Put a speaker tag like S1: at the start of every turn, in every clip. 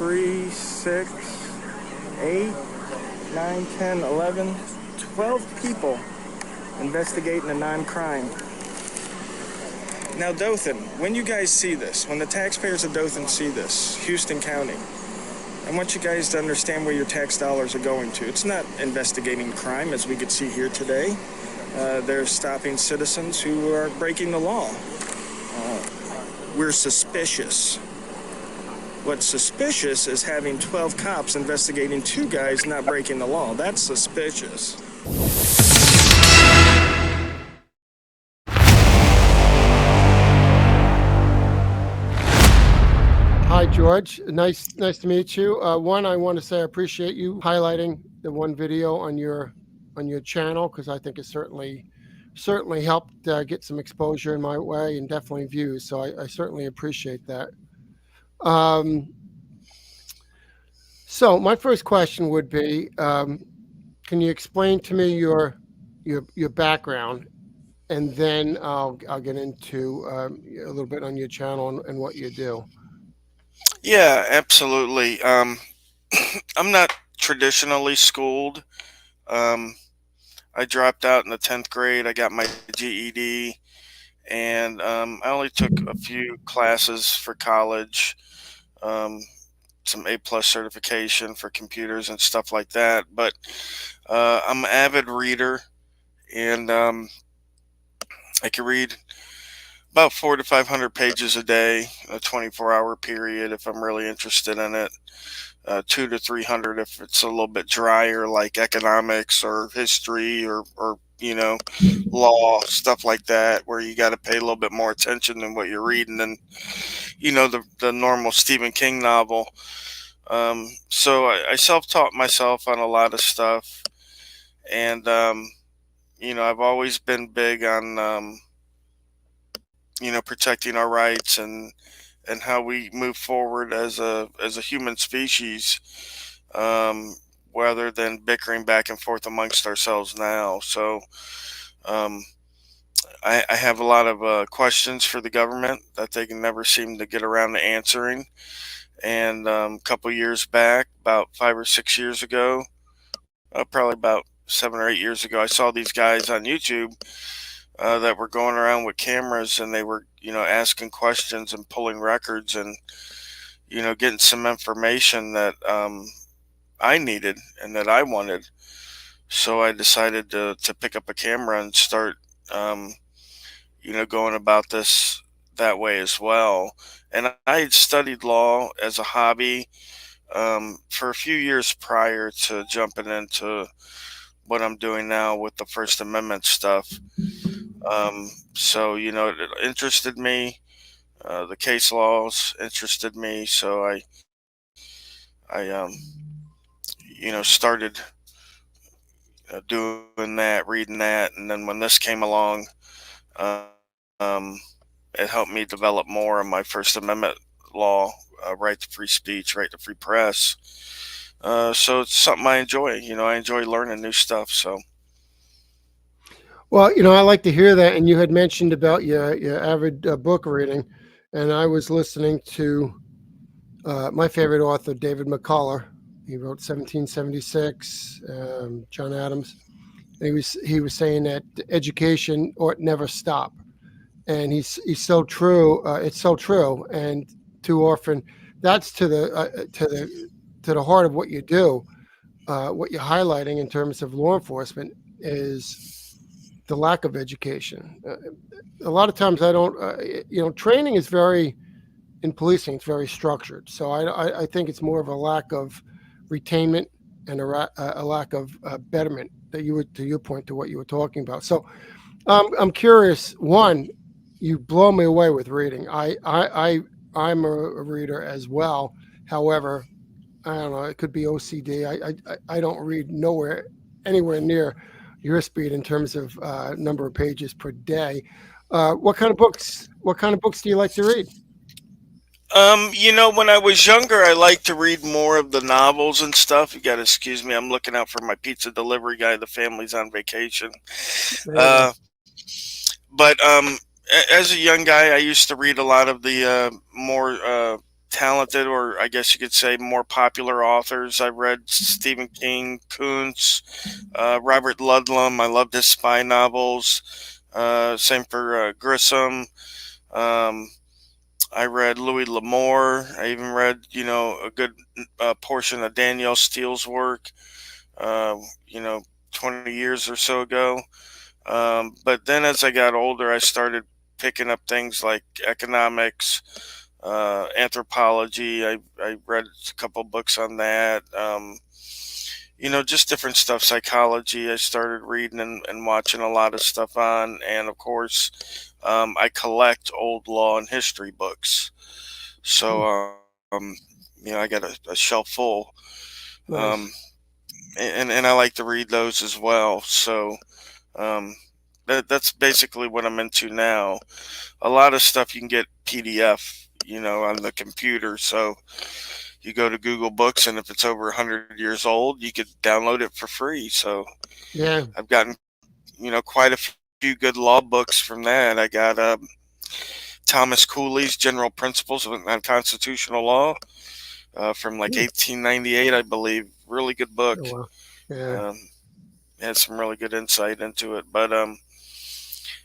S1: 3, 6, 8, 9, 10, 11, 12 people investigating a non-crime. Now, Dothan, when you guys see this, when the taxpayers of Dothan see this, Houston County, I want you guys to understand where your tax dollars are going to. It's not investigating crime, as we could see here today. They're stopping citizens who are breaking the law. We're suspicious. What's suspicious is having 12 cops investigating 2 guys not breaking the law. That's suspicious.
S2: Hi, George. Nice to meet you. One, I want to say I appreciate you highlighting the one video on your channel, because I think it certainly helped get some exposure in my way and definitely views. So I certainly appreciate that. So my first question would be, can you explain to me your background, and then I'll get into a little bit on your channel and what you do.
S3: Yeah, absolutely. I'm not traditionally schooled. I dropped out in the 10th grade. I got my GED, and I only took a few classes for college, some A+ certification for computers and stuff like that. But I'm an avid reader, and I can read about 400 to 500 pages a day, a 24-hour period if I'm really interested in it. 200 to 300 if it's a little bit drier, like economics or history or law, stuff like that, where you got to pay a little bit more attention than what you're reading than the normal Stephen King novel. So I self-taught myself on a lot of stuff, and I've always been big on protecting our rights and how we move forward as a human species, rather than bickering back and forth amongst ourselves now. So I have a lot of questions for the government that they can never seem to get around to answering. And a couple years back, about 5 or 6 years ago, probably about 7 or 8 years ago, I saw these guys on YouTube that were going around with cameras, and they were asking questions and pulling records and getting some information that I needed and that I wanted. So I decided to pick up a camera and start going about this that way as well. And I had studied law as a hobby for a few years prior to jumping into what I'm doing now with the First Amendment stuff. So it interested me. The case laws interested me, so I started doing that, reading that, and then when this came along, um, it helped me develop more of my First Amendment law, right to free speech, right to free press. So it's something I enjoy. I enjoy learning new stuff. So.
S2: Well, I like to hear that. And you had mentioned about your avid book reading, and I was listening to my favorite author, David McCullough. He wrote 1776, John Adams. And he was saying that education ought never stop, and he's so true. It's so true, and too often that's to the heart of what you do. What you're highlighting in terms of law enforcement is the lack of education. A lot of times I don't, training is in policing, it's very structured. So I think it's more of a lack of retainment and a lack of betterment to your point, to what you were talking about. So I'm curious, one, you blow me away with reading. I'm a reader as well. However, I don't know, it could be OCD. I don't read anywhere near your speed in terms of number of pages per day. What kind of books do you like to read?
S3: When I was younger, I liked to read more of the novels and stuff. You got to excuse me. I'm looking out for my pizza delivery guy. The family's on vacation. But as a young guy, I used to read a lot of the more talented, or I guess you could say more popular authors. I read Stephen King, Kuntz, Robert Ludlum. I loved his spy novels. Same for Grissom. Um, I read Louis L'Amour. I even read, a good portion of Danielle Steele's work, uh, you know, 20 years or so ago. But then as I got older, I started picking up things like economics, anthropology. I read a couple books on that. Just different stuff. Psychology. I started reading and watching a lot of stuff on, and of course, I collect old law and history books. So, um, I got a shelf full, um,
S2: Nice.
S3: and I like to read those as well. So, um, that's basically what I'm into now. A lot of stuff you can get PDF, on the computer. So you go to Google Books, and if it's over 100 years old, you could download it for free. So
S2: Yeah.
S3: I've gotten, quite a few good law books from that. I got Thomas Cooley's General Principles on Constitutional Law from like
S2: Hmm.
S3: 1898, I believe. Really good book.
S2: Oh, wow. Yeah.
S3: Um, had some really good insight into it. But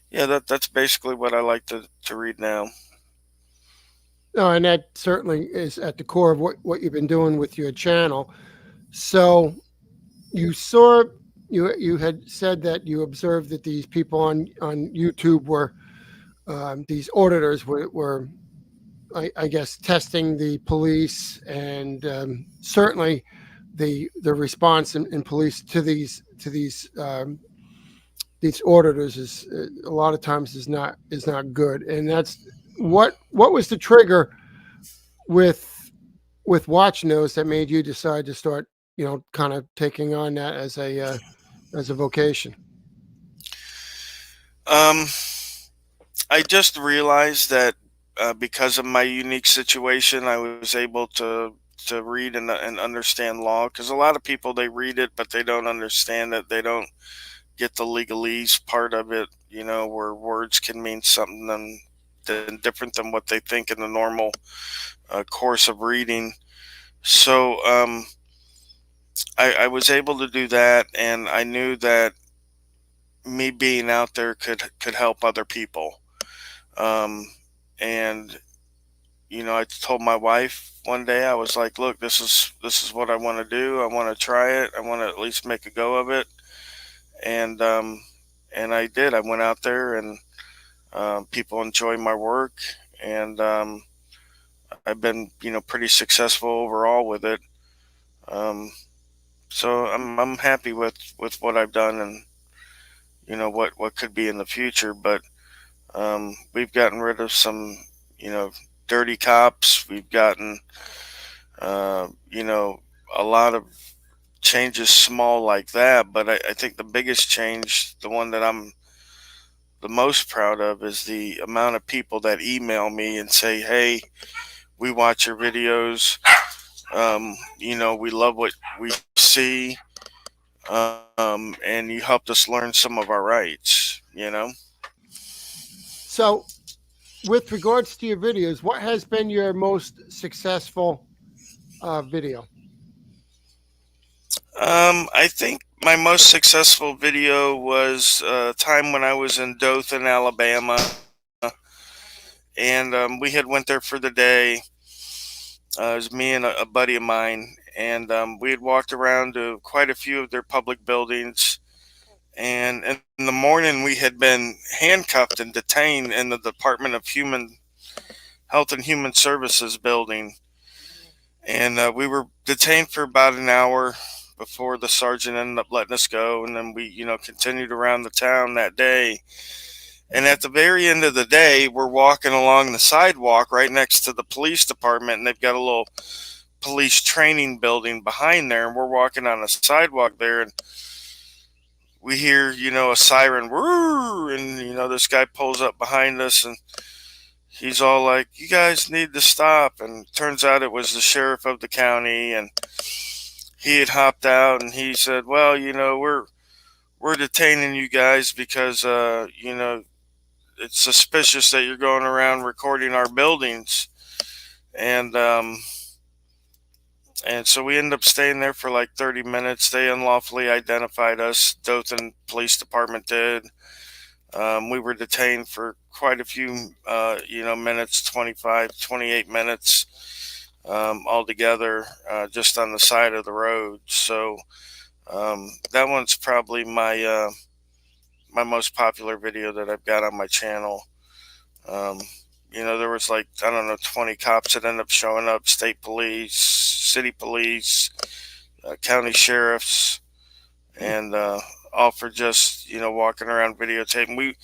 S3: yeah, that's basically what I like to read now.
S2: No, and that certainly is at the core of what you've been doing with your channel. So you saw you had said that you observed that these people on YouTube were these auditors were I guess testing the police and certainly the response in police to these auditors is a lot of times is not good, and that's what was the trigger with Watch Nose that made you decide to start kind of taking on that as a vocation.
S3: Um, I just realized that because of my unique situation, I was able to read and understand law. Because a lot of people, they read it, but they don't understand it. They don't get the legalese part of it. Where words can mean something different than what they think in the normal course of reading. So I was able to do that, and I knew that me being out there could help other people. Um, and I told my wife one day, I was like, "Look, this is what I want to do. I want to try it. I want to at least make a go of it." And I did. I went out there, and people enjoy my work, and I've been pretty successful overall with it. Um, so I'm happy with what I've done, and what could be in the future. But we've gotten rid of some dirty cops. We've gotten a lot of changes small like that. But I think the biggest change, the one that I'm the most proud of, is the amount of people that email me and say, "Hey, we watch your videos. We love what we see, and you helped us learn some of our rights."
S2: So, with regards to your videos, what has been your most successful video?
S3: I think my most successful video was a time when I was in Dothan, Alabama, and we had went there for the day. It was me and a buddy of mine, and we had walked around to quite a few of their public buildings. And in the morning, we had been handcuffed and detained in the Department of Human Health and Human Services building, and we were detained for about an hour before the sergeant ended up letting us go. And then we, continued around the town that day. And at the very end of the day, we're walking along the sidewalk right next to the police department, and they've got a little police training building behind there. And we're walking on the sidewalk there, and we hear, a siren, "Woo!" And, this guy pulls up behind us, and he's all like, "You guys need to stop." And turns out it was the sheriff of the county, and he had hopped out, and he said, "Well, we're detaining you guys because, it's suspicious that you're going around recording our buildings." and so we ended up staying there for like 30 minutes. They unlawfully identified us. Dothan Police Department did. We were detained for quite a few, minutes, 25, 28 minutes altogether, just on the side of the road. So that one's probably my my most popular video that I've got on my channel. There was like, I don't know, 20 cops that ended up showing up, state police, city police, county sheriffs, and all for just, walking around videotaping. We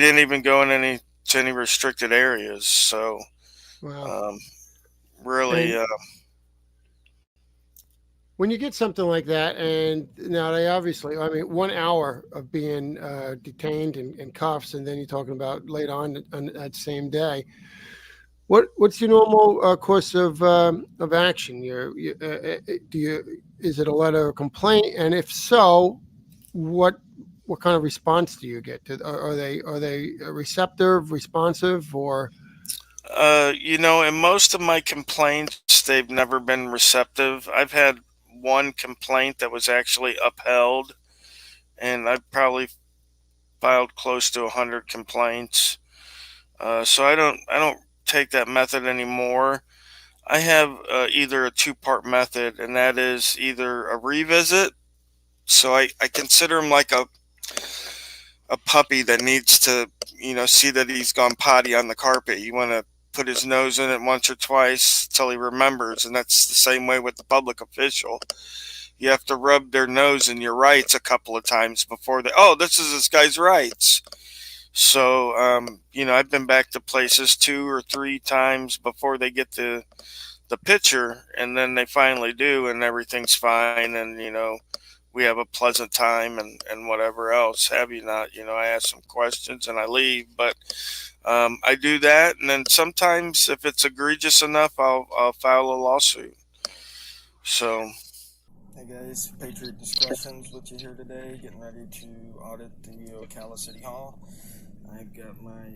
S3: didn't even go in any restricted areas. So
S2: Wow.
S3: really,
S2: When you get something like that, and now they obviously, I mean, 1 hour of being detained in cuffs, and then you're talking about late on that same day. What's your normal course of action? Is it a letter of complaint, and if so, what kind of response do you get? Are they receptive, responsive, or?
S3: in most of my complaints, they've never been receptive. I've had one complaint that was actually upheld, and I've probably filed close to 100 complaints. So I don't take that method anymore. I have either a two-part method, and that is either a revisit. So I consider him like a puppy that needs to, see that he's gone potty on the carpet. You want to put his nose in it once or twice till he remembers, and that's the same way with the public official. You have to rub their nose in your rights a couple of times before this is this guy's rights. So, I've been back to places 2 or 3 times before they get the picture, and then they finally do, and everything's fine, and, we have a pleasant time and whatever else have you not. I ask some questions and I leave, but I do that, and then sometimes if it's egregious enough, I'll file a lawsuit. So.
S1: Hey guys, Patriot Discussions with you here today, getting ready to audit the Ocala City Hall. I've got my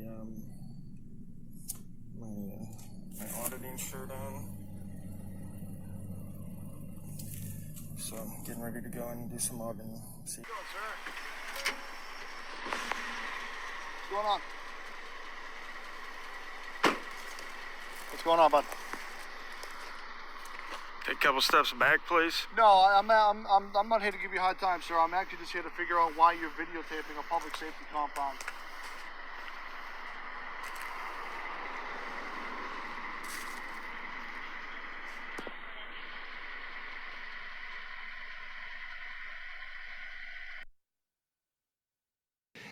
S1: auditing shirt on, so I'm getting ready to go and do some auditing. See.
S4: What's going on? What's going on, bud?
S3: Take a couple steps back, please.
S4: No, I'm not here to give you a hard time, sir. I'm actually just here to figure out why you're videotaping a public safety compound.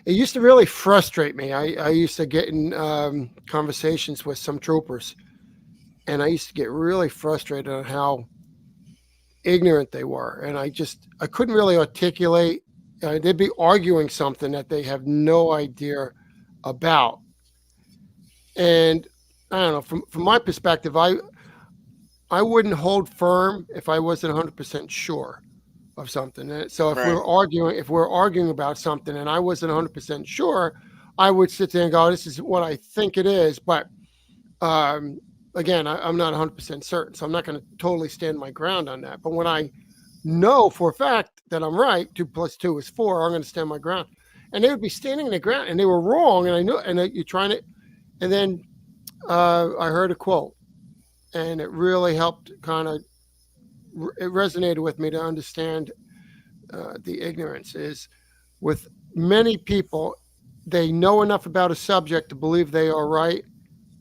S2: It used to really frustrate me. I used to get in conversations with some troopers, and I used to get really frustrated on how ignorant they were. And I couldn't really articulate. They'd be arguing something that they have no idea about. And I don't know, from my perspective, I wouldn't hold firm if I wasn't 100% sure of something. So if we're arguing about something and I wasn't 100% sure, I would sit there and go, this is what I think it is. But again, I'm not 100% certain, so I'm not going to totally stand my ground on that. But when I know for a fact that I'm right, 2 + 2 is 4, I'm going to stand my ground. And they would be standing their ground, and they were wrong, and I knew. And you're trying to, and then I heard a quote, and it really helped. It resonated with me to understand the ignorance is with many people. They know enough about a subject to believe they are right,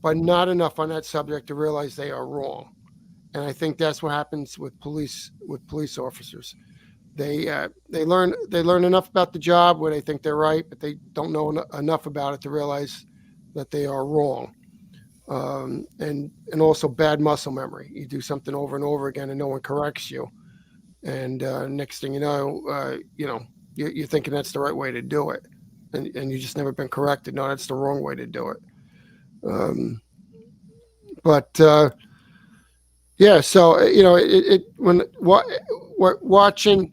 S2: but not enough on that subject to realize they are wrong. And I think that's what happens with police officers. They learn enough about the job where they think they're right, but they don't know enough about it to realize that they are wrong. And also bad muscle memory. You do something over and over again, and no one corrects you. And next thing you know, you're thinking that's the right way to do it, and you just never been corrected. No, that's the wrong way to do it. Yeah. So when watching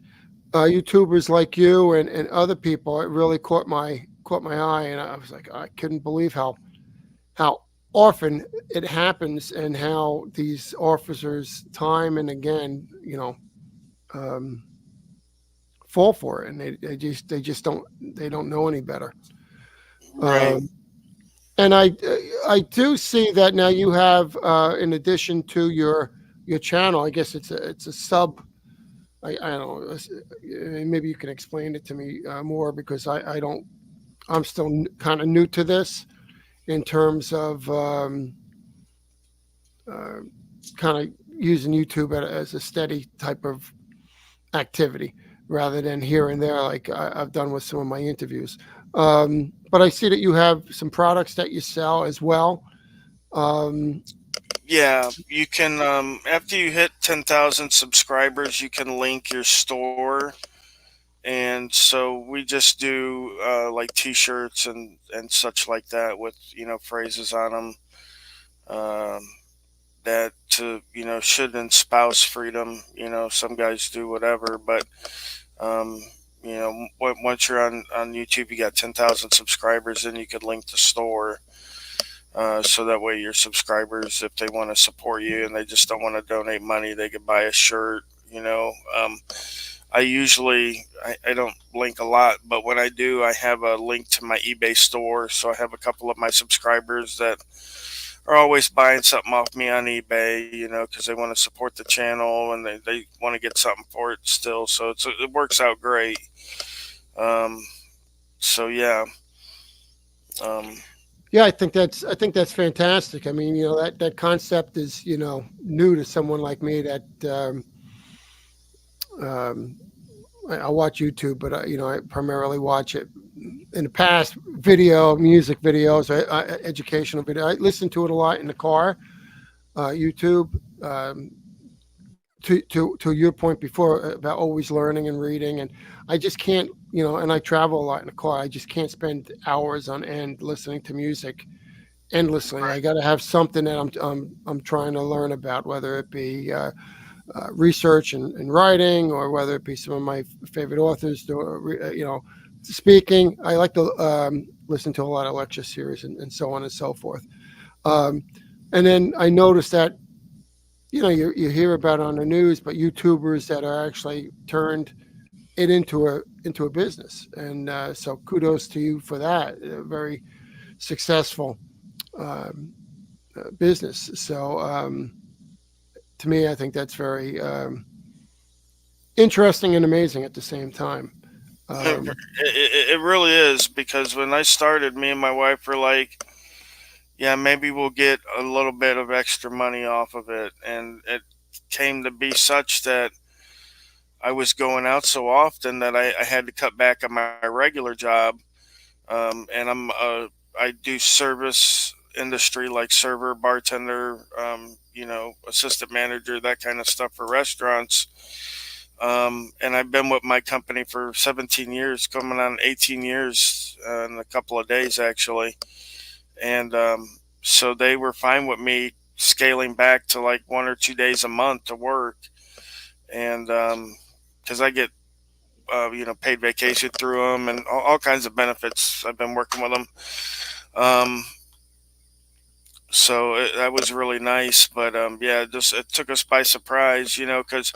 S2: YouTubers like you and other people, it really caught my eye, and I was like, I couldn't believe how often it happens, and how these officers time and again, um, fall for it, and they just don't know any better.
S3: Right.
S2: Um, and I do see that now you have, in addition to your channel, I guess it's a sub. I don't know. Maybe you can explain it to me more, because I don't. I'm still kind of new to this in terms of uh, kind of using YouTube as a steady type of activity, rather than here and there like I've done with some of my interviews. But I see that you have some products that you sell as well. Um,
S3: Yeah, you can, after you hit 10,000 subscribers, you can link your store. And so we just do like t-shirts and such like that with, phrases on them, that to, should espouse freedom. Some guys do whatever, but um, once you're on YouTube, you got 10,000 subscribers, then you could link the store. So that way your subscribers, if they want to support you and they just don't want to donate money, they could buy a shirt. I don't link a lot, but when I do, I have a link to my eBay store. So I have a couple of my subscribers that are always buying something off me on eBay, because they want to support the channel and they want to get something for it still. So it works out great. Um, so yeah. Um,
S2: yeah, I think that's fantastic. I mean, that concept is new to someone like me that. Um, I watch YouTube, but I primarily watch it in the past. Music videos, educational video. I listen to it a lot in the car. YouTube. To your point before about always learning and reading, and I just can't, and I travel a lot in the car. I just can't spend hours on end listening to music endlessly. I got to have something that I'm trying to learn about, whether it be research and writing, or whether it be some of my favorite authors, speaking. I like to listen to a lot of lecture series and so on and so forth. Um, and then I noticed that, you hear about it on the news, but YouTubers that are actually turned it into a business. And so kudos to you for that. Very successful business. So to me, I think that's very interesting and amazing at the same time. Um,
S3: it really is, because when I started, me and my wife were like, yeah, maybe we'll get a little bit of extra money off of it. And it came to be such that I was going out so often that I had to cut back on my regular job. And I do service industry, like server, bartender, assistant manager, that kind of stuff for restaurants. And I've been with my company for 17 years, coming on 18 years in a couple of days, actually. And so they were fine with me scaling back to like 1 or 2 days a month to work. And because I get, paid vacation through them and all kinds of benefits. I've been working with them. Um, so that was really nice. But yeah, it took us by surprise, because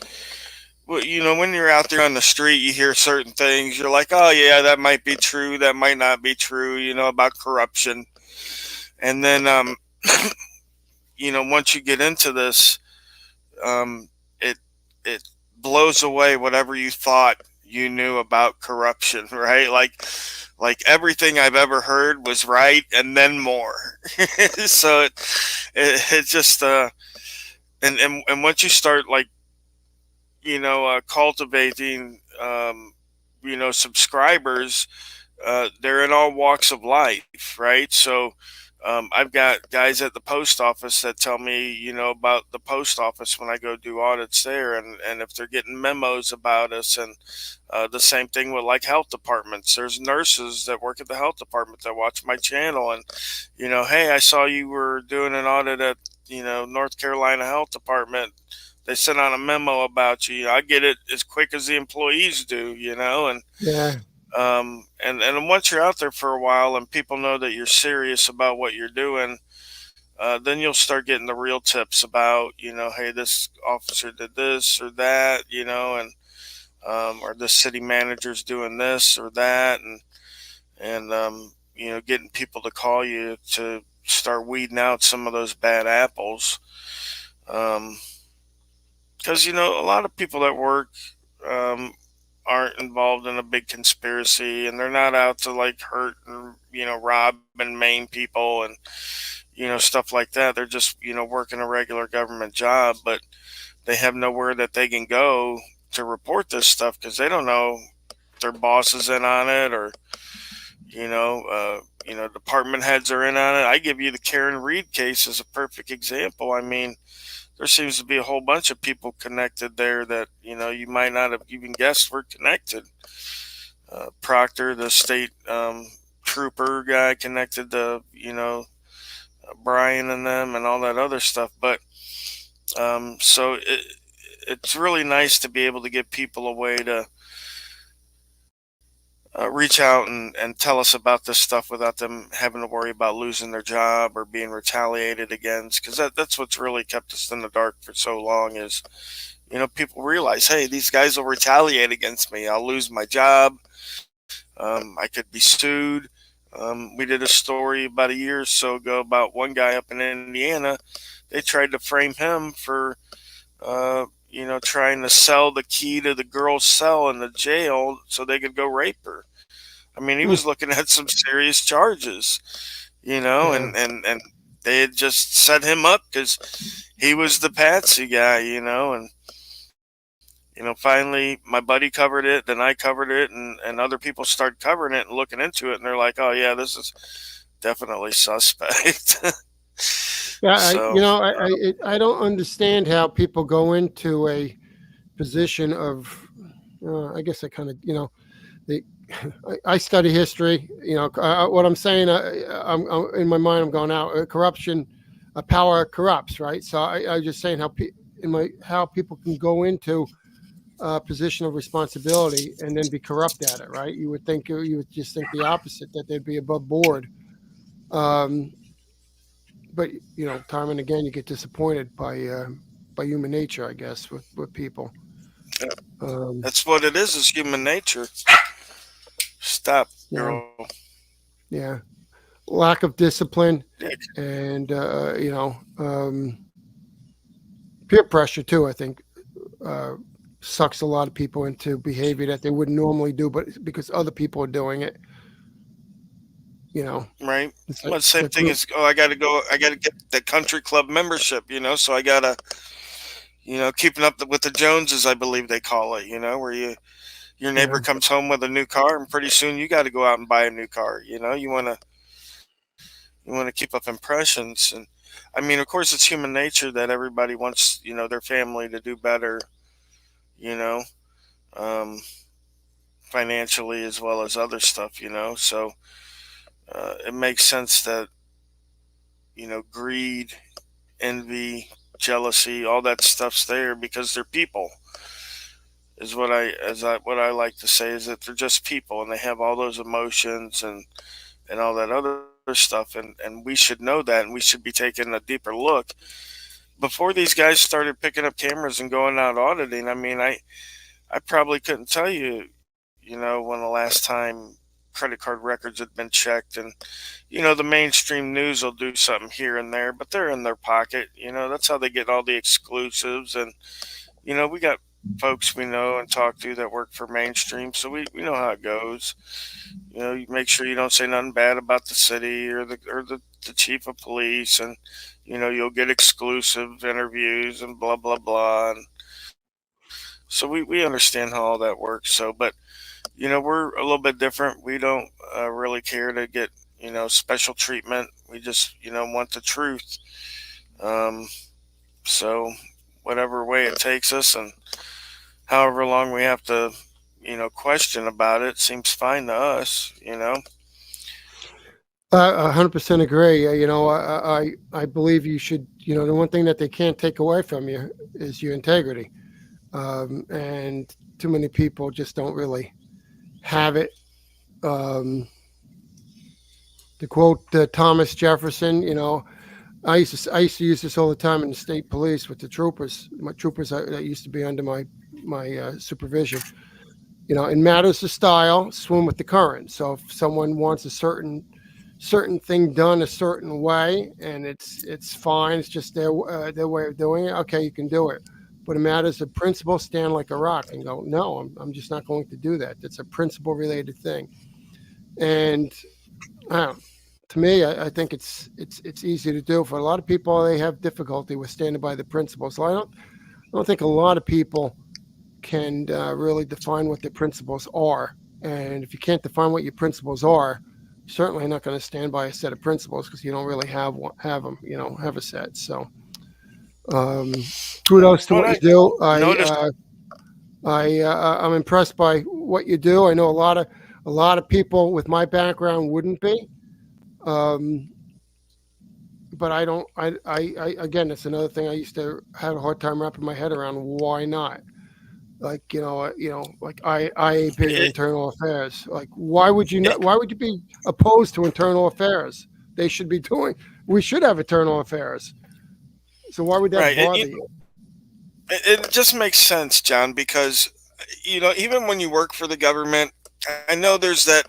S3: well, when you're out there on the street, you hear certain things. You're like, oh yeah, that might be true. That might not be true. About corruption. And then, once you get into this, it it blows away whatever you thought you knew about corruption, right? Like everything I've ever heard was right, and then more. So it just and once you start like cultivating subscribers, they're in all walks of life, right? So I've got guys at the post office that tell me, about the post office when I go do audits there, and if they're getting memos about us, and the same thing with like health departments. There's nurses that work at the health department that watch my channel, and hey, I saw you were doing an audit at North Carolina Health Department. They sent out a memo about you. I get it as quick as the employees do, and
S2: yeah,
S3: and once you're out there for a while and people know that you're serious about what you're doing, then you'll start getting the real tips about, hey, this officer did this or that, or the city manager's doing this or that, and getting people to call you to start weeding out some of those bad apples. Because a lot of people that work um, aren't involved in a big conspiracy, and they're not out to like hurt and rob and maim people and stuff like that. They're just working a regular government job, but they have nowhere that they can go to report this stuff because they don't know if their boss is in on it, or department heads are in on it. I give you the Karen Reed case as a perfect example. I mean, there seems to be a whole bunch of people connected there that you might not have even guessed were connected. Proctor, the state trooper guy, connected to Brian and them and all that other stuff. But so it's really nice to be able to give people a way to reach out and tell us about this stuff without them having to worry about losing their job or being retaliated against. Because that's what's really kept us in the dark for so long is, people realize, hey, these guys will retaliate against me. I'll lose my job. I could be sued. We did a story about a year or so ago about one guy up in Indiana. They tried to frame him for, trying to sell the key to the girl's cell in the jail so they could go rape her. I mean, he was looking at some serious charges,
S2: Yeah.
S3: and they had just set him up because he was the patsy guy, and finally my buddy covered it, then I covered it, and other people started covering it and looking into it, and they're like, oh yeah, this is definitely suspect.
S2: Yeah,
S3: So
S2: I don't understand how people go into a position of, I guess I kind of, they, I study history. What I'm saying, I'm in my mind, I'm going out. Corruption, power corrupts, right? So I'm just saying how people can go into a position of responsibility and then be corrupt at it, right? You would just think the opposite, that they'd be above board. But time and again, you get disappointed by human nature, I guess, with people.
S3: that's what it is human nature. Stop,
S2: Yeah.
S3: girl.
S2: Yeah, lack of discipline
S3: Yeah.
S2: and peer pressure too. I think sucks a lot of people into behavior that they wouldn't normally do, but because other people are doing it.
S3: Right.
S2: It's
S3: Well, same thing as, I gotta get the country club membership, so I gotta, keeping up with the Joneses, I believe they call it, where your neighbor comes home with a new car, and pretty soon you got to go out and buy a new car. You want to keep up impressions, and I mean, of course, it's human nature that everybody wants their family to do better, you know, um, financially as well as other stuff, So it makes sense that greed, envy, jealousy, all that stuff's there because they're people. Is what I like to say is that they're just people and they have all those emotions and all that other stuff, and we should know that, and we should be taking a deeper look before these guys started picking up cameras and going out auditing. I mean, I probably couldn't tell you, when the last time credit card records had been checked, and the mainstream news will do something here and there, but they're in their pocket. That's how they get all the exclusives, and we got folks we know and talk to that work for mainstream, so we know how it goes. You make sure you don't say nothing bad about the city or the chief of police, and you'll get exclusive interviews and blah blah blah. And so we understand how all that works. So, but we're a little bit different. We don't really care to get special treatment. We just want the truth. So whatever way it takes us, and however long we have to question about it, seems fine to us.
S2: 100% agree. I believe you should. The one thing that they can't take away from you is your integrity, and too many people just don't really have it. To quote Thomas Jefferson, I used to use this all the time in the state police with the troopers. My troopers that used to be under my supervision. In matters of style, swim with the current. So if someone wants a certain thing done a certain way, and it's fine, it's just their way of doing it. Okay, you can do it. But in matters of principle, stand like a rock and go, no, I'm just not going to do that. That's a principle related thing. And to me, I think it's easy to do. For a lot of people, they have difficulty with standing by the principles. So I don't think a lot of people can really define what their principles are. And if you can't define what your principles are, you're certainly not going to stand by a set of principles because you don't really have them. Have a set. So kudos to what you do. I'm impressed by what you do. I know a lot of people with my background wouldn't be. But I don't. I again, it's another thing I used to have a hard time wrapping my head around. Why not? Like like IAP or internal affairs. Like why would you not? Why would you be opposed to internal affairs? They should be doing. We should have internal affairs. So why would that bother you?
S3: It just makes sense, John, because even when you work for the government, I know there's that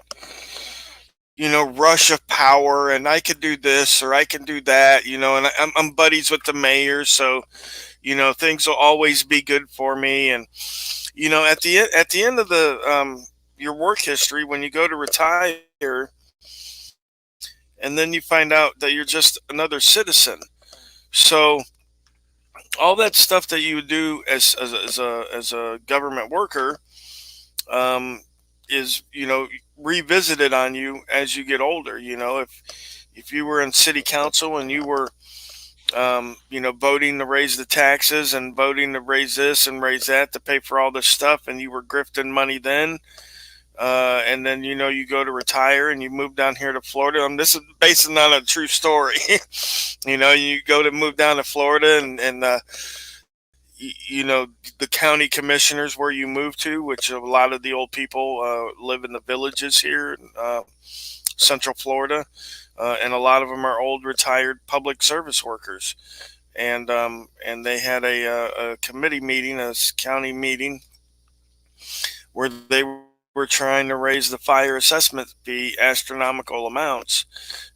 S3: rush of power, and I could do this or I can do that, and I'm buddies with the mayor, so things will always be good for me. And at the end of the your work history, when you go to retire, and then you find out that you're just another citizen. So all that stuff that you would do as a government worker is revisited on you as you get older. If you were in city council and you were voting to raise the taxes and voting to raise this and raise that to pay for all this stuff, and you were grifting money then, and then you go to retire and you move down here to Florida. This is based on a true story. You go to move down to Florida, and the county commissioners where you move to, which a lot of the old people live in the villages here in Central Florida, and a lot of them are old retired public service workers, and they had a committee meeting, a county meeting, where they were trying to raise the fire assessment fee astronomical amounts,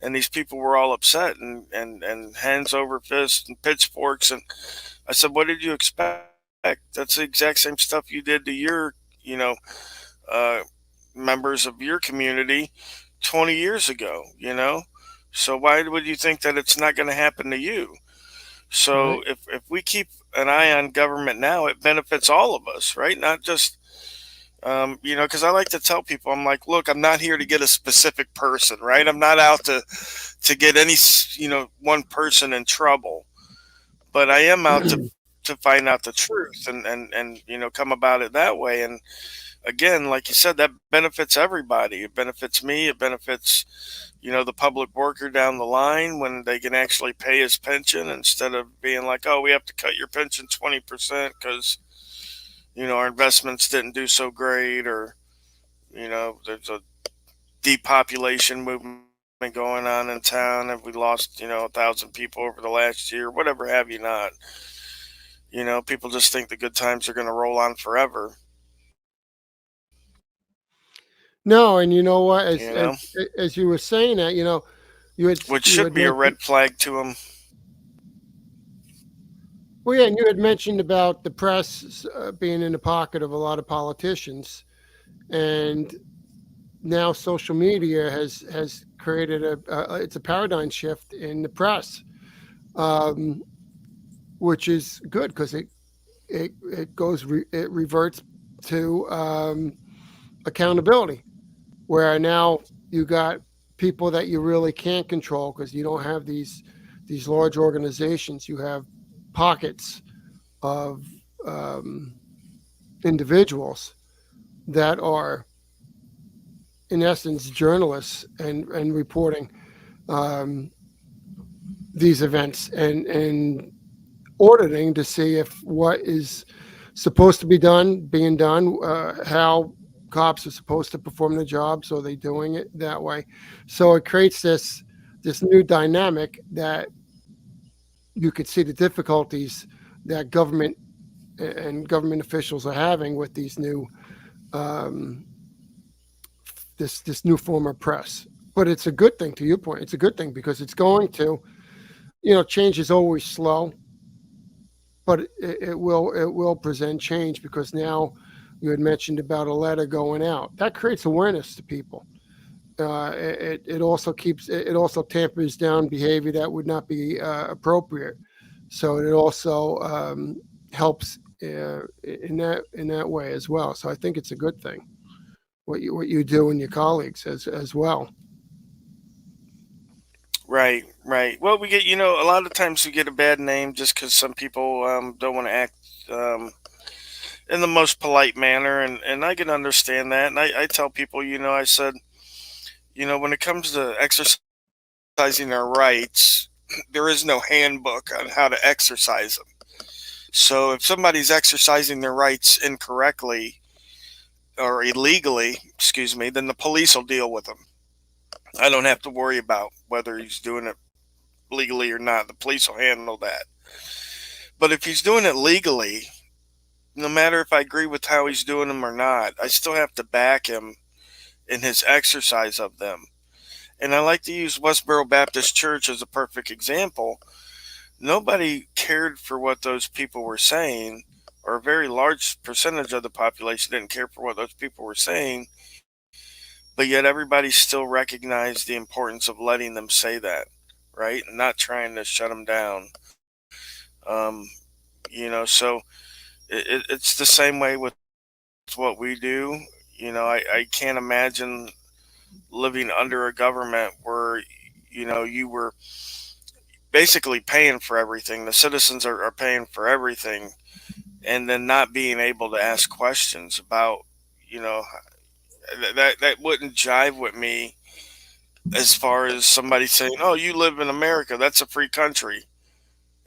S3: and these people were all upset and hands over fists and pitchforks. And I said, what did you expect? That's the exact same stuff you did to your members of your community 20 years ago. So why would you think that it's not going to happen to you? So
S2: Right.
S3: if we keep an eye on government now, it benefits all of us, right? Not just because I like to tell people, I'm like, look, I'm not here to get a specific person, right? I'm not out to get any one person in trouble, but I am out to find out the truth and come about it that way. And again, like you said, that benefits everybody. It benefits me. It benefits the public worker down the line when they can actually pay his pension, instead of being like, oh, we have to cut your pension 20% because our investments didn't do so great, or there's a depopulation movement going on in town, and we lost 1,000 people over the last year, whatever have you not. People just think the good times are going to roll on forever.
S2: No, and you know what?
S3: You know,
S2: As you were saying that,
S3: which should be a red flag to them.
S2: Well, yeah, and you had mentioned about the press being in the pocket of a lot of politicians, and now social media has created it's a paradigm shift in the press, which is good because it reverts to accountability, where now you got people that you really can't control because you don't have these large organizations. You have pockets of individuals that are, in essence, journalists and reporting these events and auditing to see if what is supposed to be done being done, how cops are supposed to perform the job, so they're doing it that way. So it creates this new dynamic that you could see the difficulties that government and government officials are having with these new this new form of press. But it's a good thing. To your point, it's a good thing because it's going to, change is always slow, but it will present change because now you had mentioned about a letter going out that creates awareness to people. It also tampers down behavior that would not be appropriate. So it also helps in that way as well. So I think it's a good thing what you do and your colleagues as well.
S3: Right, right. Well, we get, a lot of times we get a bad name just because some people don't want to act in the most polite manner, and I can understand that. And I tell people, I said, when it comes to exercising their rights, there is no handbook on how to exercise them. So if somebody's exercising their rights incorrectly or illegally, excuse me, then the police will deal with them. I don't have to worry about whether he's doing it legally or not. The police will handle that. But if he's doing it legally, no matter if I agree with how he's doing them or not, I still have to back him in his exercise of them. And I like to use Westboro Baptist Church as a perfect example. Nobody cared for what those people were saying, or a very large percentage of the population didn't care for what those people were saying, but yet everybody still recognized the importance of letting them say that, right? And not trying to shut them down. Um, so it's the same way with what we do. I can't imagine living under a government where, you were basically paying for everything. The citizens are paying for everything, and then not being able to ask questions about, that wouldn't jive with me as far as somebody saying, "Oh, you live in America. That's a free country."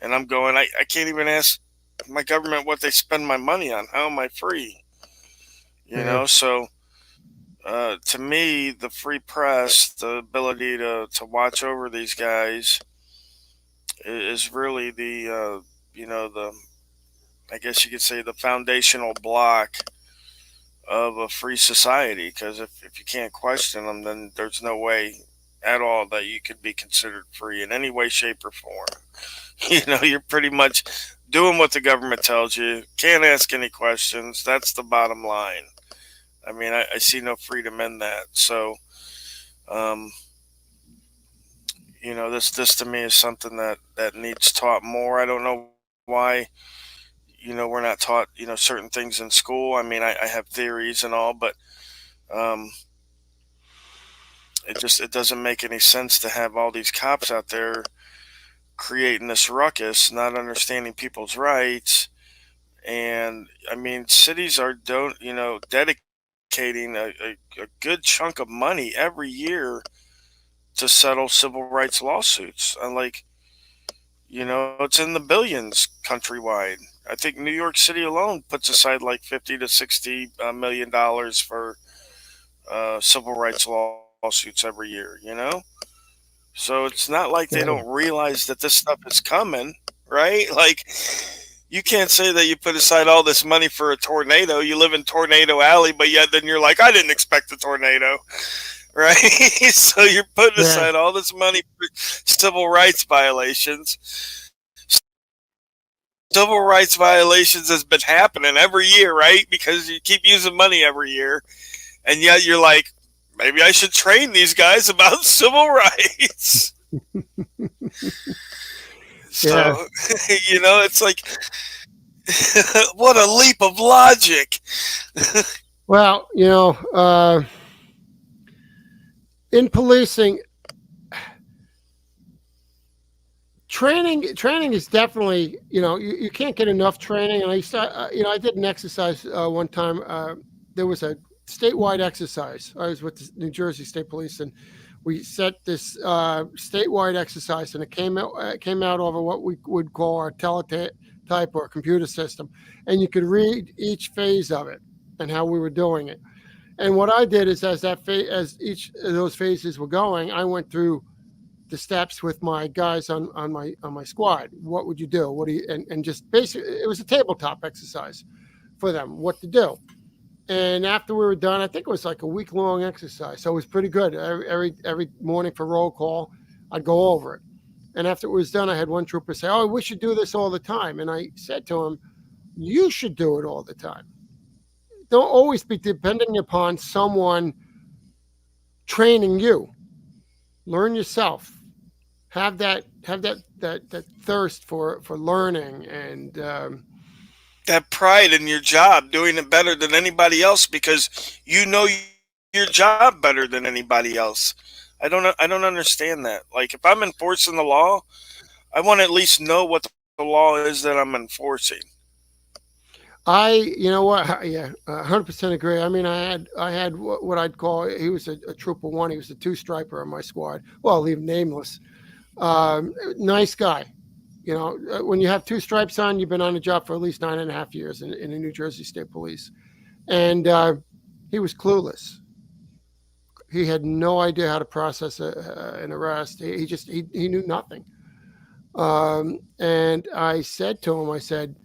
S3: And I'm going, I can't even ask my government what they spend my money on. How am I free?
S2: Yeah.
S3: So to me, the free press, the ability to watch over these guys is really the I guess you could say the foundational block of a free society. Because if you can't question them, then there's no way at all that you could be considered free in any way, shape, or form. You're pretty much doing what the government tells you. Can't ask any questions. That's the bottom line. I mean, I see no freedom in that. So, um, this to me is something that needs taught more. I don't know why, we're not taught, certain things in school. I mean, I have theories and all, but um, it doesn't make any sense to have all these cops out there creating this ruckus, not understanding people's rights. And I mean, cities are dedicating a good chunk of money every year to settle civil rights lawsuits. And it's in the billions countrywide. I think New York City alone puts aside like 50 to 60 million dollars for civil rights lawsuits every year. So it's not like they
S2: Yeah.
S3: don't realize that this stuff is coming, right? Like, you can't say that you put aside all this money for a tornado. You live in Tornado Alley, but yet then you're like, I didn't expect a tornado, right? So you're putting
S2: Yeah.
S3: aside all this money for civil rights violations. Civil rights violations has been happening every year, right? Because you keep using money every year, and yet you're like, maybe I should train these guys about civil rights.
S2: Yeah.
S3: So, it's like, what a leap of logic.
S2: Well, in policing, training is definitely, you can't get enough training. And I did an exercise one time. There was a statewide exercise. I was with the New Jersey State Police, and we set this statewide exercise, and it came out over what we would call our teletype or computer system, and you could read each phase of it and how we were doing it. And what I did is, as each of those phases were going, I went through the steps with my guys on my squad. What would you do? What do you and just basically it was a tabletop exercise for them, what to do. And after we were done, I think it was like a week-long exercise, so it was pretty good. Every morning for roll call, I'd go over it. And after it was done, I had one trooper say, "Oh, we should do this all the time." And I said to him, "You should do it all the time. Don't always be depending upon someone training you. Learn yourself. Have that thirst for learning and
S3: that pride in your job, doing it better than anybody else because you know your job better than anybody else. I don't understand that. Like, if I'm enforcing the law, I want to at least know what the law is that I'm enforcing.
S2: you know what, yeah, 100% agree. I mean, I had what I'd call, he was a trooper one. He was a two-striper on my squad. Well, I'll leave him nameless. Nice guy. You know, when you have two stripes on, you've been on the job for at least 9.5 years in the New Jersey State Police. And he was clueless. He had no idea how to process an arrest. He knew nothing. And I said to him, I said,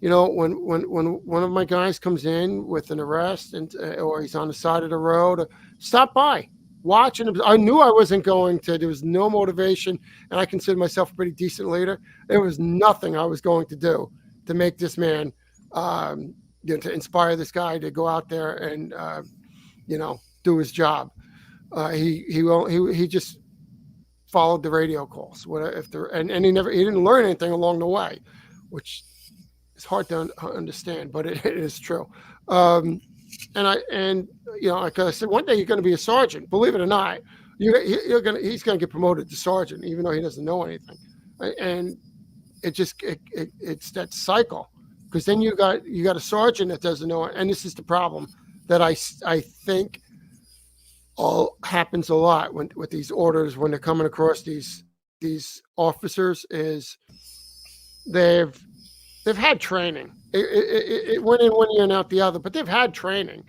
S2: you know, when one of my guys comes in with an arrest and or he's on the side of the road, stop by. Watch. And I knew I wasn't going to, there was no motivation, and I consider myself a pretty decent leader. There was nothing I was going to do to make this man, to inspire this guy to go out there and, do his job. He just followed the radio calls. And he didn't learn anything along the way, which is hard to understand, but it is true. Like I said, one day you're going to be a sergeant. Believe it or not, he's going to get promoted to sergeant, even though he doesn't know anything. And it's that cycle, because then you got a sergeant that doesn't know it. And this is the problem that I think all happens a lot with these orders when they're coming across these officers is they've had training. It went in one ear and out the other, but they've had training.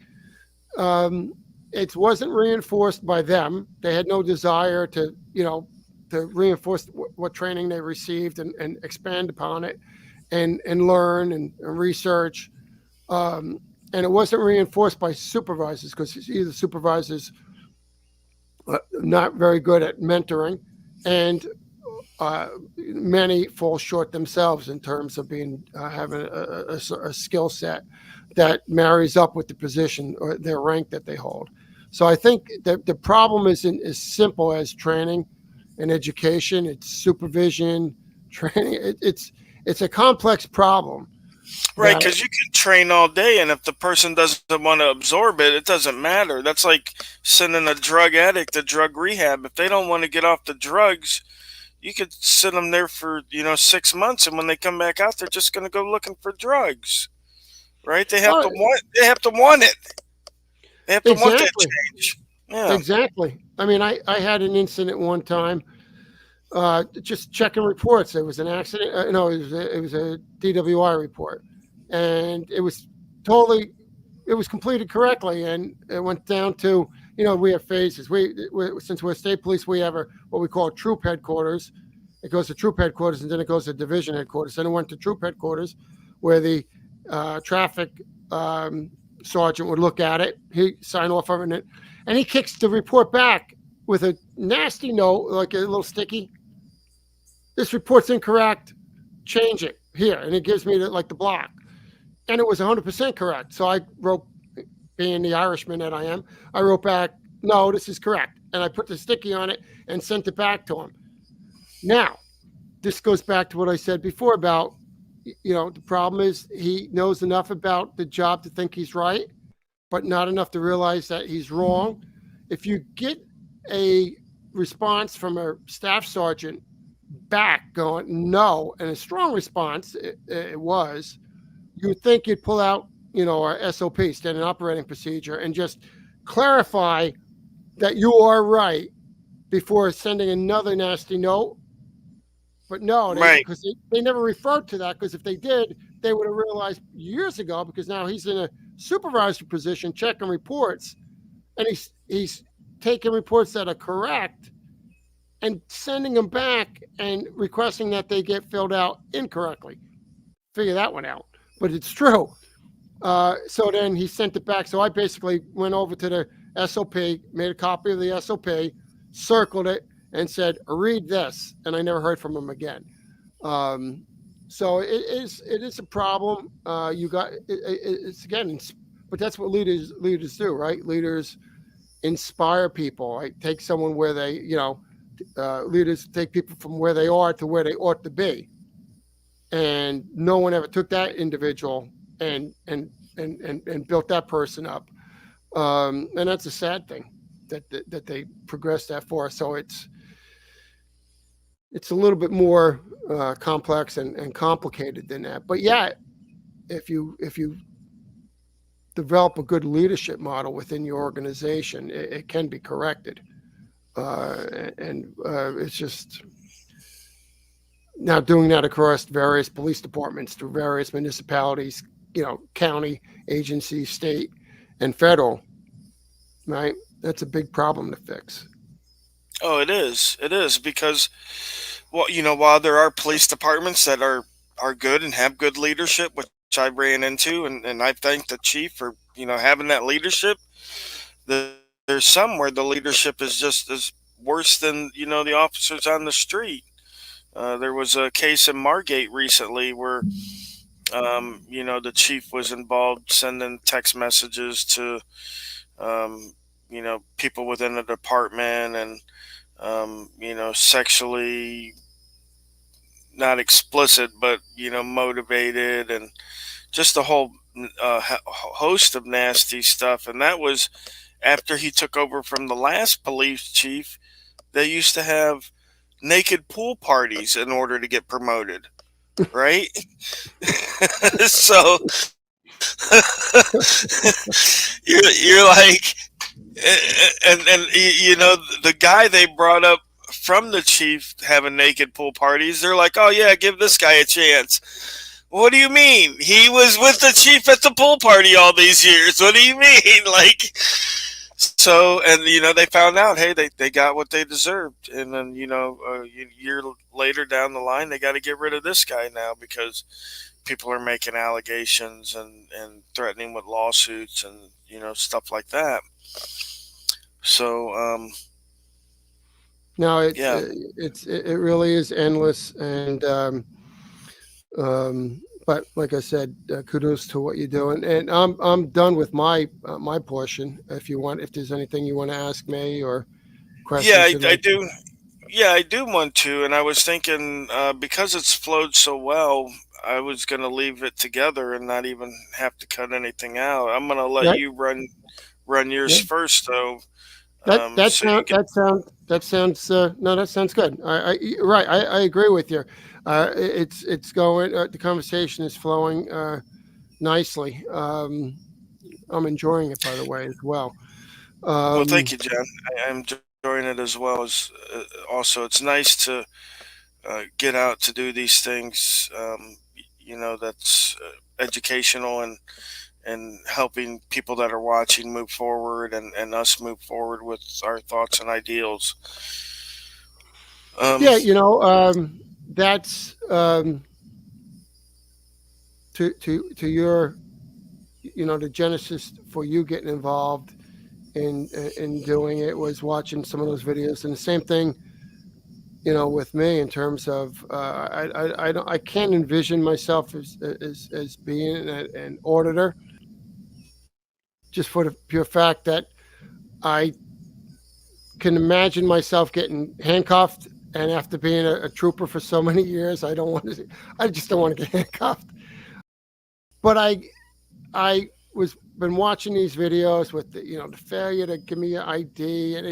S2: It wasn't reinforced by them. They had no desire to reinforce what training they received and expand upon it and learn and research. And it wasn't reinforced by supervisors, because either supervisors not very good at mentoring, and many fall short themselves in terms of having a skill set that marries up with the position or their rank that they hold. So I think that the problem isn't as simple as training and education. It's supervision, training. It's a complex problem.
S3: Right, because you can train all day, and if the person doesn't want to absorb it, it doesn't matter. That's like sending a drug addict to drug rehab. If they don't want to get off the drugs, you could send them there for 6 months, and when they come back out, they're just going to go looking for drugs. Right? They have to want. They have to want it. They have to want that change. Yeah.
S2: Exactly. I mean, I had an incident one time. Just checking reports. It was an accident. It was a DWI report, and it was completed correctly, and it went down to, we have phases. We since we're state police, we have what we call troop headquarters. It goes to troop headquarters, and then it goes to division headquarters. Then it went to troop headquarters, where the traffic sergeant would look at it. He sign off on it, and he kicks the report back with a nasty note, like a little sticky. This report's incorrect. Change it here, and it gives me the block, and it was 100% correct. So I wrote, being the Irishman that I am, I wrote back, "No, this is correct," and I put the sticky on it and sent it back to him. Now, this goes back to what I said before about, the problem is he knows enough about the job to think he's right, but not enough to realize that he's wrong. If you get a response from a staff sergeant back going no, and a strong response it was, you would think you'd pull out our SOP, standard operating procedure, and just clarify that you are right before sending another nasty note. But no, because they never referred to that, because if they did, they would have realized years ago, because now he's in a supervisor position checking reports, and he's taking reports that are correct and sending them back and requesting that they get filled out incorrectly. Figure that one out, but it's true. So then he sent it back. So I basically went over to the SOP, made a copy of the SOP, circled it, and said, "Read this." And I never heard from him again. So it is a problem. It's again, but that's what leaders do, right? Leaders inspire people. Right? Take someone where they, leaders take people from where they are to where they ought to be, and no one ever took that individual and built that person up, and that's a sad thing that they progressed that far. So it's a little bit more complex and complicated than that. But yeah, if you develop a good leadership model within your organization, it can be corrected. It's just now doing that across various police departments, through various municipalities, county agencies, state and federal, right? That's a big problem to fix.
S3: Oh, it is. It is because, well, while there are police departments that are good and have good leadership, which I ran into, and I thank the chief for having that leadership. There's some where the leadership is just as worse than the officers on the street. There was a case in Margate recently where the chief was involved sending text messages to people within the department and sexually not explicit, but motivated, and just a whole host of nasty stuff. And that was after he took over from the last police chief. They used to have naked pool parties in order to get promoted, right? So you're like, and the guy they brought up from the chief having naked pool parties, they're like, oh yeah, give this guy a chance. What do you mean? He was with the chief at the pool party all these years. What do you mean? Like, so, and they found out, hey, they got what they deserved. And then a year later down the line, they got to get rid of this guy now because people are making allegations and threatening with lawsuits and stuff like that. So
S2: no,
S3: yeah,
S2: it really is endless. And but like I said, kudos to what you're doing. And I'm done with my portion. If there's anything you want to ask me or questions,
S3: I do. Yeah, I do want to, and I was thinking because it's flowed so well, I was going to leave it together and not even have to cut anything out. I'm going to let
S2: Right?
S3: you run yours
S2: Yeah.
S3: first, though.
S2: That
S3: So you can.
S2: sounds no, that sounds good. I agree with you. It's going. The conversation is flowing nicely. I'm enjoying it, by the way, as well.
S3: Well, thank you, Jen. I'm enjoying it as well. As also, it's nice to get out to do these things. That's educational and helping people that are watching move forward and us move forward with our thoughts and ideals.
S2: Yeah, that's to your, the genesis for you getting involved in doing it was watching some of those videos, and the same thing, with me in terms of I can't envision myself as being an auditor, just for the pure fact that I can imagine myself getting handcuffed, and after being a trooper for so many years, I just don't want to get handcuffed. But I was been watching these videos with the failure to give me an ID, and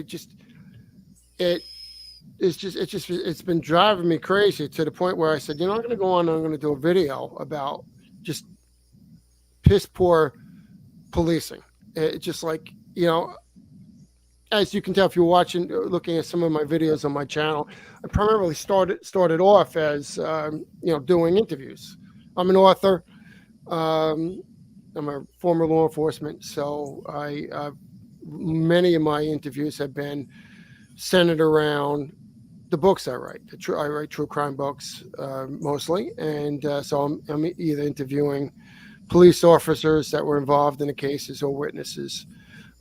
S2: it's been driving me crazy to the point where I said, I'm going to go on and I'm going to do a video about just piss poor policing. It's just like, as you can tell if you're looking at some of my videos on my channel, I primarily started off as doing interviews. I'm an author. I'm a former law enforcement, so many of my interviews have been centered around the books I write. I write true crime books mostly, and so I'm either interviewing police officers that were involved in the cases or witnesses.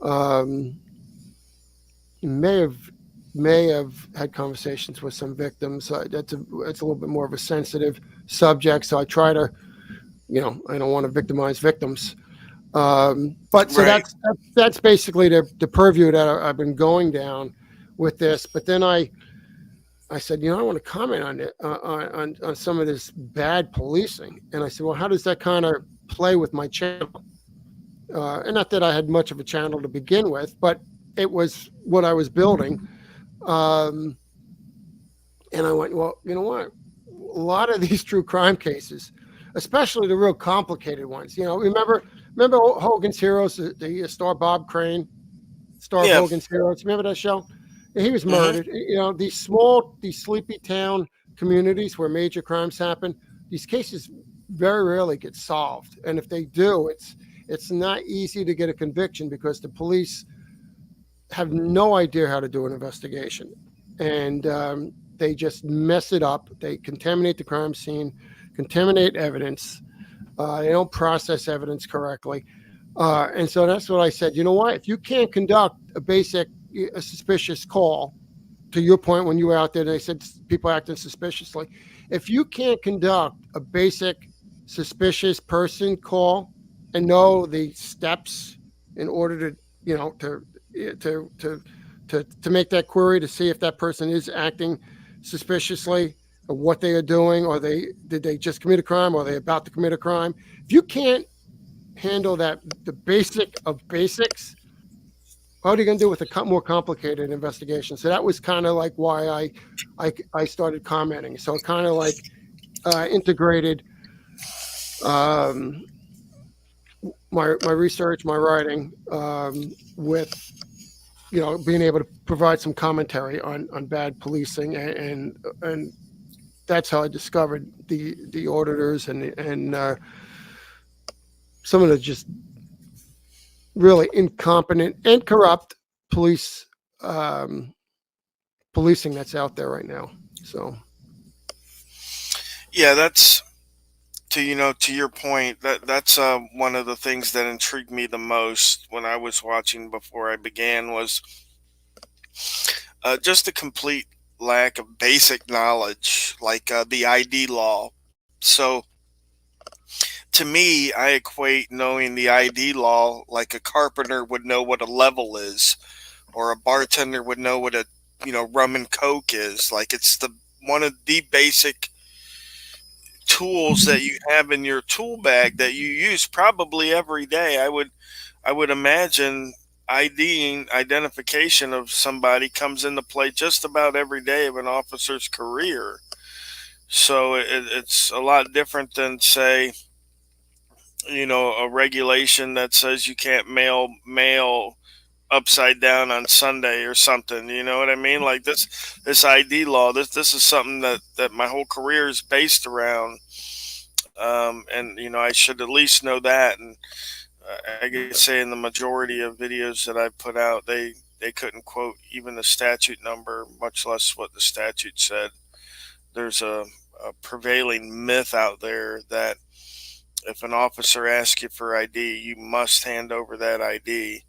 S2: Um, may have had conversations with some victims. That's a little bit more of a sensitive subject, so I try to, I don't want to victimize victims. But so
S3: Right.
S2: that's basically the purview that I've been going down with this. But then I said, I want to comment on it on some of this bad policing, and I said, well, how does that kind of play with my channel? And not that I had much of a channel to begin with, but it was what I was building. And I went, well, you know what? A lot of these true crime cases, especially the real complicated ones, remember Hogan's Heroes, the star Bob Crane, star of
S3: Yeah.
S2: Hogan's Heroes. Remember that show? He was
S3: Mm-hmm.
S2: murdered. These sleepy town communities where major crimes happen, these cases very rarely get solved. And if they do, it's not easy to get a conviction because the police have no idea how to do an investigation. And they just mess it up. They contaminate the crime scene, contaminate evidence. They don't process evidence correctly. And so that's what I said. You know what? If you can't conduct a suspicious call, to your point when you were out there, they said people acting suspiciously. If you can't conduct a basic suspicious person call and know the steps in order to make that query to see if that person is acting suspiciously or what they are doing, or did they just commit a crime, or are they about to commit a crime? If you can't handle that, the basic of basics, what are you going to do with a more complicated investigation? So that was kind of like why I started commenting. So it kind of like integrated my research, my writing with being able to provide some commentary on bad policing, and that's how I discovered the auditors and some of the just really incompetent and corrupt policing that's out there right now. So
S3: Yeah, that's to your point. That's one of the things that intrigued me the most when I was watching before I began was just the complete lack of basic knowledge, like the ID law. So to me, I equate knowing the ID law like a carpenter would know what a level is, or a bartender would know what a rum and coke is. Like it's the one of the basic tools that you have in your tool bag that you use probably every day. I would imagine IDing identification of somebody comes into play just about every day of an officer's career. So it's a lot different than say a regulation that says you can't mail upside down on Sunday or something. You know what I mean? Like this ID law. This is something that my whole career is based around. And I should at least know that. And I could say in the majority of videos that I put out, they couldn't quote even the statute number, much less what the statute said. There's a prevailing myth out there that if an officer asks you for ID, you must hand over that ID.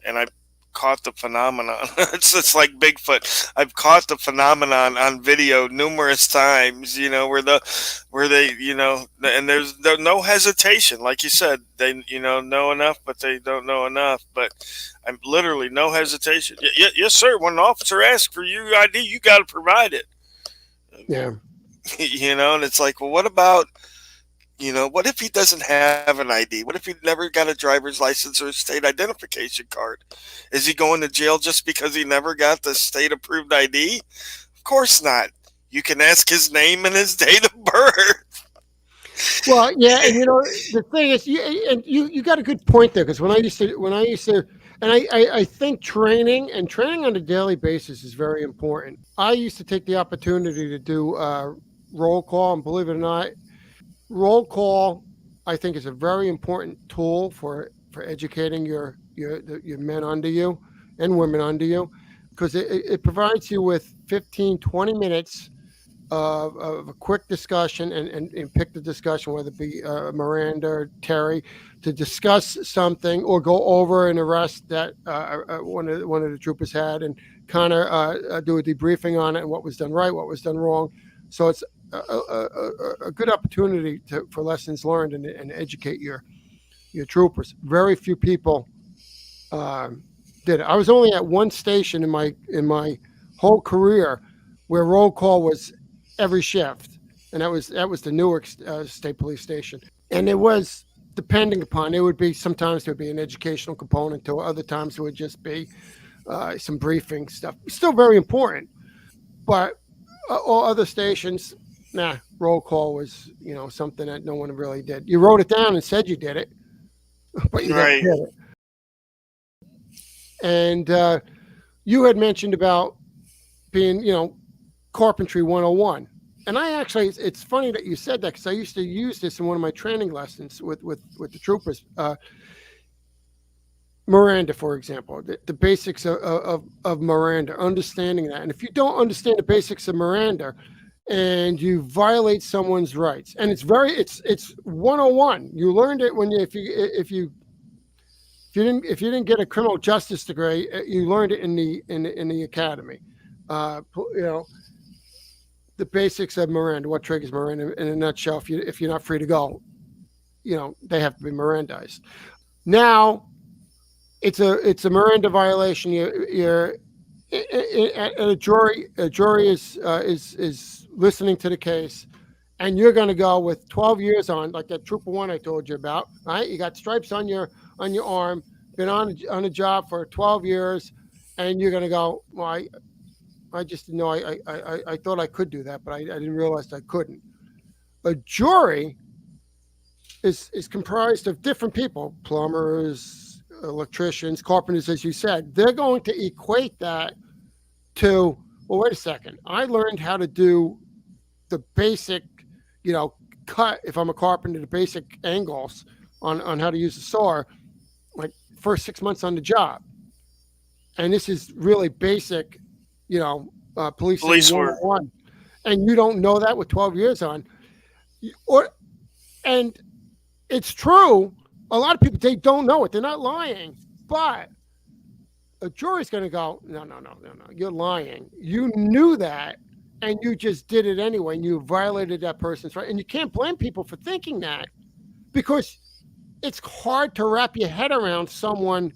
S3: And I caught the phenomenon. It's like Bigfoot. I've caught the phenomenon on video numerous times. Where they and there's no hesitation. Like you said, they know enough, but they don't know enough. But I'm literally no hesitation. Yes, sir. When an officer asks for your ID, you got to provide it.
S2: yeah.
S3: And it's like, well, what about what if he doesn't have an ID? What if he never got a driver's license or a state identification card? Is he going to jail just because he never got the state approved ID? Of course not. You can ask his name and his date of birth.
S2: Well, yeah, and the thing is, you got a good point there, because when I used to, and I think training on a daily basis is very important. I used to take the opportunity to do roll call, and believe it or not, roll call, I think, is a very important tool for educating your men under you and women under you. because it provides you with 15, 20 minutes of a quick discussion and pick the discussion, whether it be Miranda or Terry, to discuss something or go over an arrest that one of the troopers had, and kind of do a debriefing on it and what was done right, what was done wrong. So it's a good opportunity for lessons learned and educate your troopers. Very few people did it. I was only at one station in my whole career where roll call was every shift, and that was the Newark State Police Station. And it was, depending upon, it would be, sometimes there would be an educational component to it, other times it would just be some briefing stuff. Still very important, but all other stations, roll call was, something that no one really did. You wrote it down and said you did it, but you
S3: Right.
S2: didn't did it. And you had mentioned about being, carpentry 101. And I actually, it's funny that you said that, because I used to use this in one of my training lessons with the troopers. Miranda, for example, the basics of Miranda, understanding that. And if you don't understand the basics of Miranda and you violate someone's rights, and it's 101. You learned it when if you didn't get a criminal justice degree, you learned it in the academy. The basics of Miranda, what triggers Miranda in a nutshell. If you're not free to go, they have to be Mirandized. Now, it's a Miranda violation. You're a jury. A jury is listening to the case, and you're going to go with 12 years on, like that Trooper 1 I told you about. Right? You got stripes on your arm, been on a job for 12 years, and you're going to go, well, I just didn't know. I thought I could do that, but I didn't realize I couldn't. A jury is comprised of different people: plumbers, electricians, carpenters, as you said. They're going to equate that to, well, wait a second. I learned how to do the basic, cut, if I'm a carpenter, the basic angles on how to use a saw, like first 6 months on the job. And this is really basic, police
S3: work.
S2: 101, and you don't know that with 12 years on, and it's true. A lot of people, they don't know it. They're not lying, but a jury's going to go, no, you're lying. You knew that, and you just did it anyway, and you violated that person's right. And you can't blame people for thinking that, because it's hard to wrap your head around someone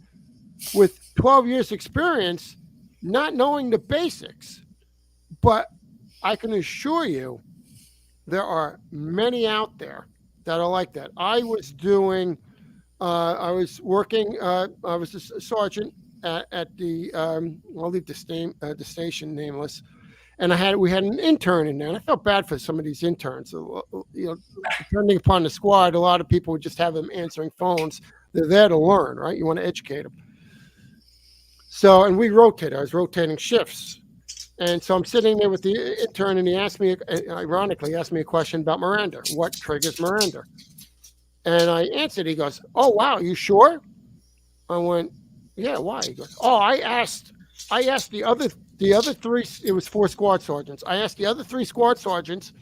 S2: with 12 years experience not knowing the basics. But I can assure you there are many out there that are like that. I was working, I was a sergeant at the, I'll leave the station nameless, and we had an intern in there, and I felt bad for some of these interns. Depending upon the squad, a lot of people would just have them answering phones. They're there to learn, right? You want to educate them. So, and we rotated. I was rotating shifts. And so I'm sitting there with the intern, and he asked me, ironically, a question about Miranda. What triggers Miranda? And I answered. He goes, "Oh, wow, you sure?" I went, "Yeah, why?" He goes, "Oh, I asked the other three, it was 4 squad sergeants. I asked the other 3 squad sergeants.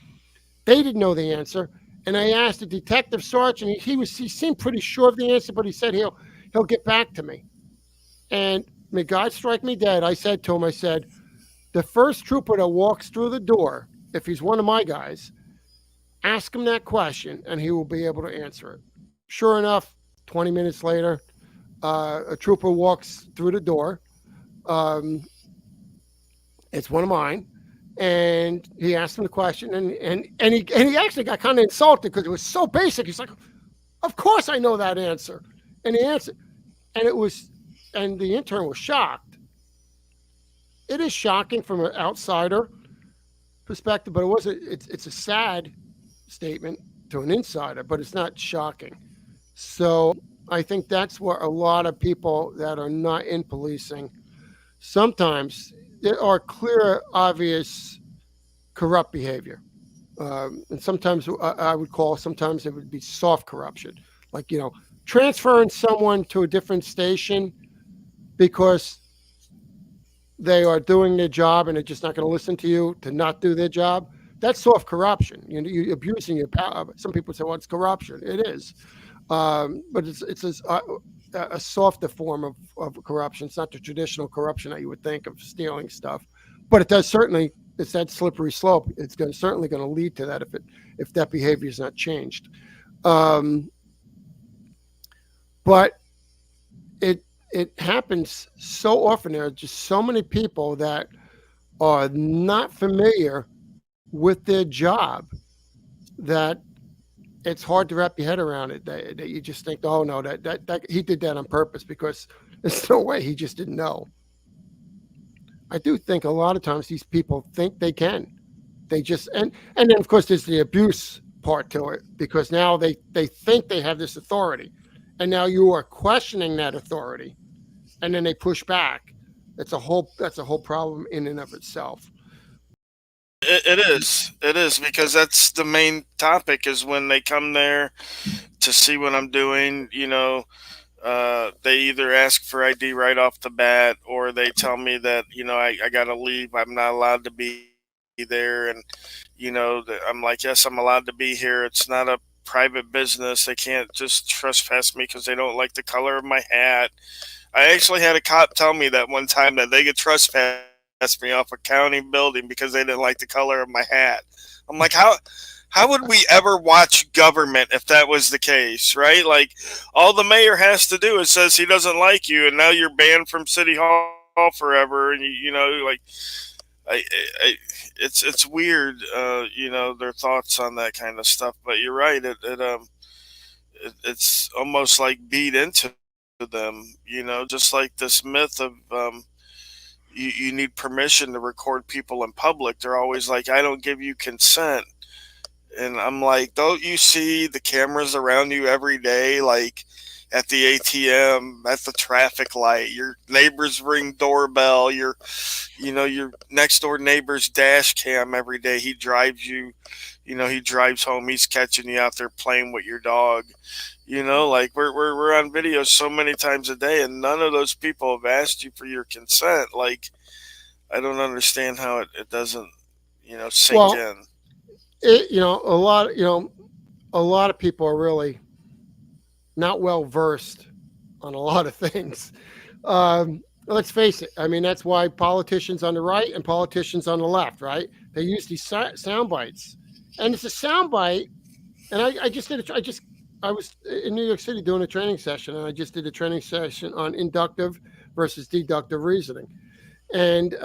S2: They didn't know the answer. And I asked the detective sergeant. He seemed pretty sure of the answer, but he said he'll get back to me. And may God strike me dead, I said to him, the first trooper that walks through the door, if he's one of my guys, ask him that question, and he will be able to answer it." Sure enough, 20 minutes later, a trooper walks through the door. It's one of mine, and he asked him the question, and he actually got kind of insulted because it was so basic. He's like, "Of course I know that answer," and he answered, and the intern was shocked. It is shocking from an outsider perspective, but it's a sad statement to an insider, but it's not shocking. So I think that's what a lot of people that are not in policing, sometimes there are clear, obvious corrupt behavior. And sometimes I would call, sometimes it would be soft corruption. Like, transferring someone to a different station because they are doing their job and they're just not going to listen to you to not do their job. That's soft corruption. You're abusing your power. Some people say, well, it's corruption. It is. But it's a softer form of corruption. It's not the traditional corruption that you would think of stealing stuff, but it does certainly. It's that slippery slope. It's certainly going to lead to that if that behavior is not changed. But it happens so often. There are just so many people that are not familiar with their job that it's hard to wrap your head around it. That you just think, oh no, that he did that on purpose, because there's no way he just didn't know. I do think a lot of times these people think they can. They just and then of course there's the abuse part to it, because now they think they have this authority, and now you are questioning that authority, and then they push back. That's a whole problem in and of itself.
S3: It is, because that's the main topic, is when they come there to see what I'm doing, they either ask for ID right off the bat, or they tell me that, I got to leave. I'm not allowed to be there. And, I'm like, yes, I'm allowed to be here. It's not a private business. They can't just trespass me because they don't like the color of my hat. I actually had a cop tell me that one time, that they could trespass me off a county building because they didn't like the color of my hat. I'm like, how would we ever watch government if that was the case, right? Like, all the mayor has to do is says he doesn't like you, and now you're banned from City Hall forever. And it's weird, their thoughts on that kind of stuff. But you're right, it's almost like beat into them, just like this myth of you need permission to record people in public. They're always like, I don't give you consent. And I'm like, don't you see the cameras around you every day? Like at the ATM, at the traffic light, your neighbor's ring doorbell, your next door neighbor's dash cam every day. He drives you, he drives home. He's catching you out there playing with your dog. Like we're on video so many times a day, and none of those people have asked you for your consent. Like, I don't understand how it doesn't, sink in.
S2: A lot of people are really not well versed on a lot of things. Let's face it. I mean, that's why politicians on the right and politicians on the left, right? They use these sound bites, and it's a sound bite. And I was in New York City doing a training session, and I just did a training session on inductive versus deductive reasoning. And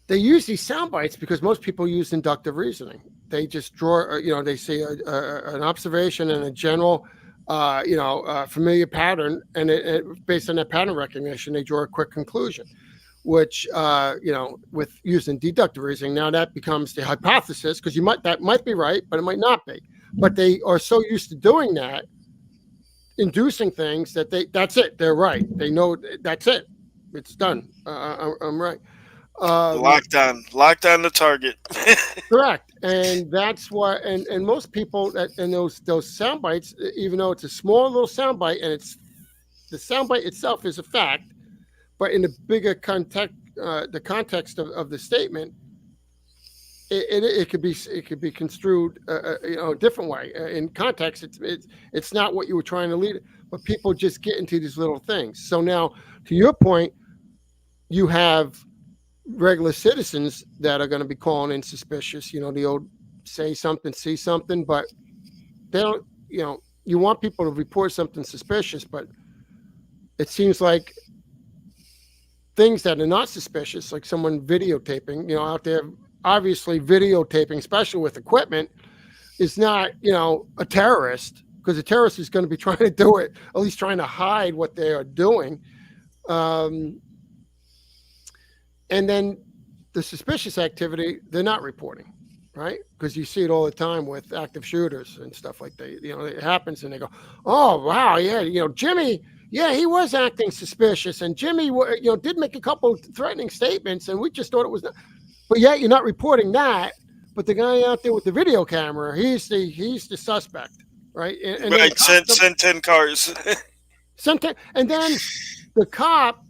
S2: they use these sound bites because most people use inductive reasoning. They just draw, they see an observation and a general, familiar pattern, and based on that pattern recognition, they draw a quick conclusion, which, with using deductive reasoning, now that becomes the hypothesis, because that might be right, but it might not be. But they are so used to doing that, inducing things, that that's it. They're right. They know that's it. It's done. I'm right.
S3: Locked on the target.
S2: Correct. And that's why, and most people and those sound bites, even though it's a small little sound bite, and the sound bite itself is a fact, but in the bigger context, the context of the statement, it could be construed a different way. In context, it's not what you were trying to lead, but people just get into these little things. So now, to your point, you have regular citizens that are going to be calling in suspicious. The old say something, see something, but they don't. You want people to report something suspicious, but it seems like things that are not suspicious, like someone videotaping, out there, obviously videotaping, especially with equipment, is not, a terrorist, because a terrorist is going to be trying to do it, at least trying to hide what they are doing. And then the suspicious activity, they're not reporting, right? Because you see it all the time with active shooters and stuff like that. It happens and they go, oh, wow, yeah, Jimmy, yeah, he was acting suspicious. And Jimmy, did make a couple threatening statements, and we just thought it was not. But yet you're not reporting that. But the guy out there with the video camera, he's the suspect, right? And
S3: right, send 10 cars.
S2: And then the cop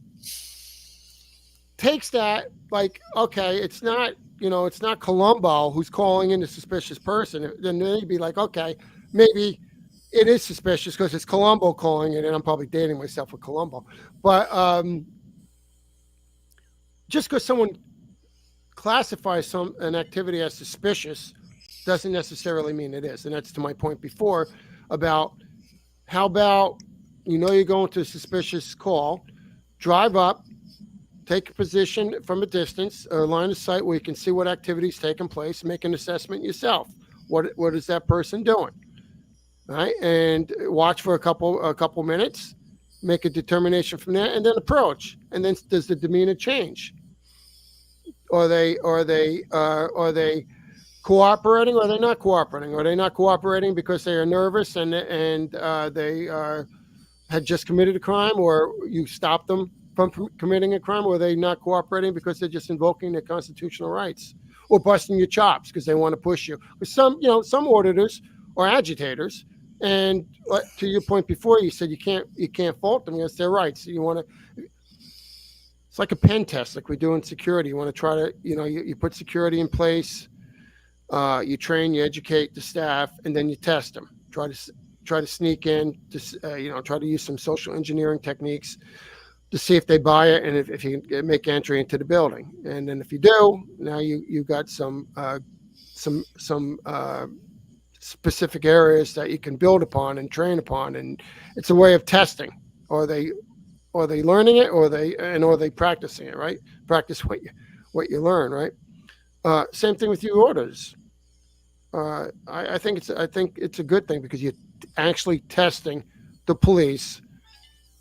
S2: takes that like, okay, it's not, it's not Columbo who's calling in a suspicious person. Then they'd be like, okay, maybe it is suspicious because it's Columbo calling in, and I'm probably dating myself with Columbo. But just because someone classifies an activity as suspicious doesn't necessarily mean it is. And that's to my point before about how about, you're going to a suspicious call, drive up, take a position from a distance or line of sight where you can see what activities taking place, make an assessment yourself. What is that person doing? Right? And watch for a couple minutes, make a determination from there, and then approach. And then does the demeanor change? Are they cooperating, or are they not cooperating? Are they not cooperating because they are nervous and they had just committed a crime, or you stopped them from committing a crime, or are they not cooperating because they're just invoking their constitutional rights, or busting your chops because they want to push you? But some auditors are agitators, and to your point before, you said you can't fault them against their rights. You want to. It's like a pen test, like we do in security. You want to try to, you put security in place, you train, you educate the staff, and then you test them. Try to sneak in, try to use some social engineering techniques to see if they buy it and if you can make entry into the building. And then if you do, now you got some specific areas that you can build upon and train upon, and it's a way of testing. Are they learning it, or are they practicing it? Right, practice what you learn. Right. Same thing with you auditors. I think it's a good thing because you're actually testing the police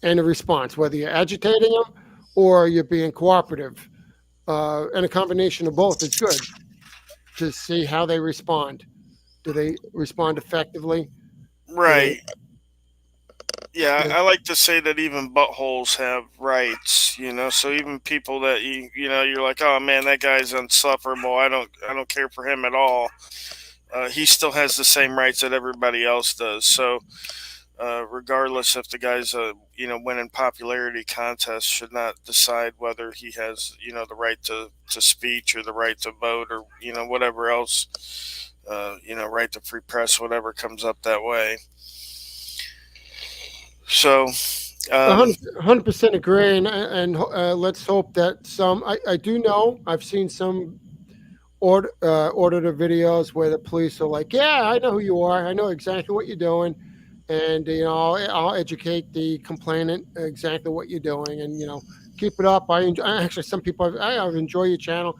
S2: and the response, whether you're agitating them or you're being cooperative, and a combination of both is good to see how they respond. Do they respond effectively?
S3: Right. Yeah, I like to say that even buttholes have rights, so even people that you're like, oh man, that guy's insufferable. I don't care for him at all. He still has the same rights that everybody else does. So, regardless if the guy's winning popularity contests, should not decide whether he has the right to speech or the right to vote or whatever else, right to free press, whatever comes up that way. So,
S2: 100% agree, and let's hope that some. I do know I've seen some auditor videos where the police are like, "Yeah, I know who you are. I know exactly what you're doing, and I'll educate the complainant exactly what you're doing, and keep it up." Actually, some people I enjoy your channel.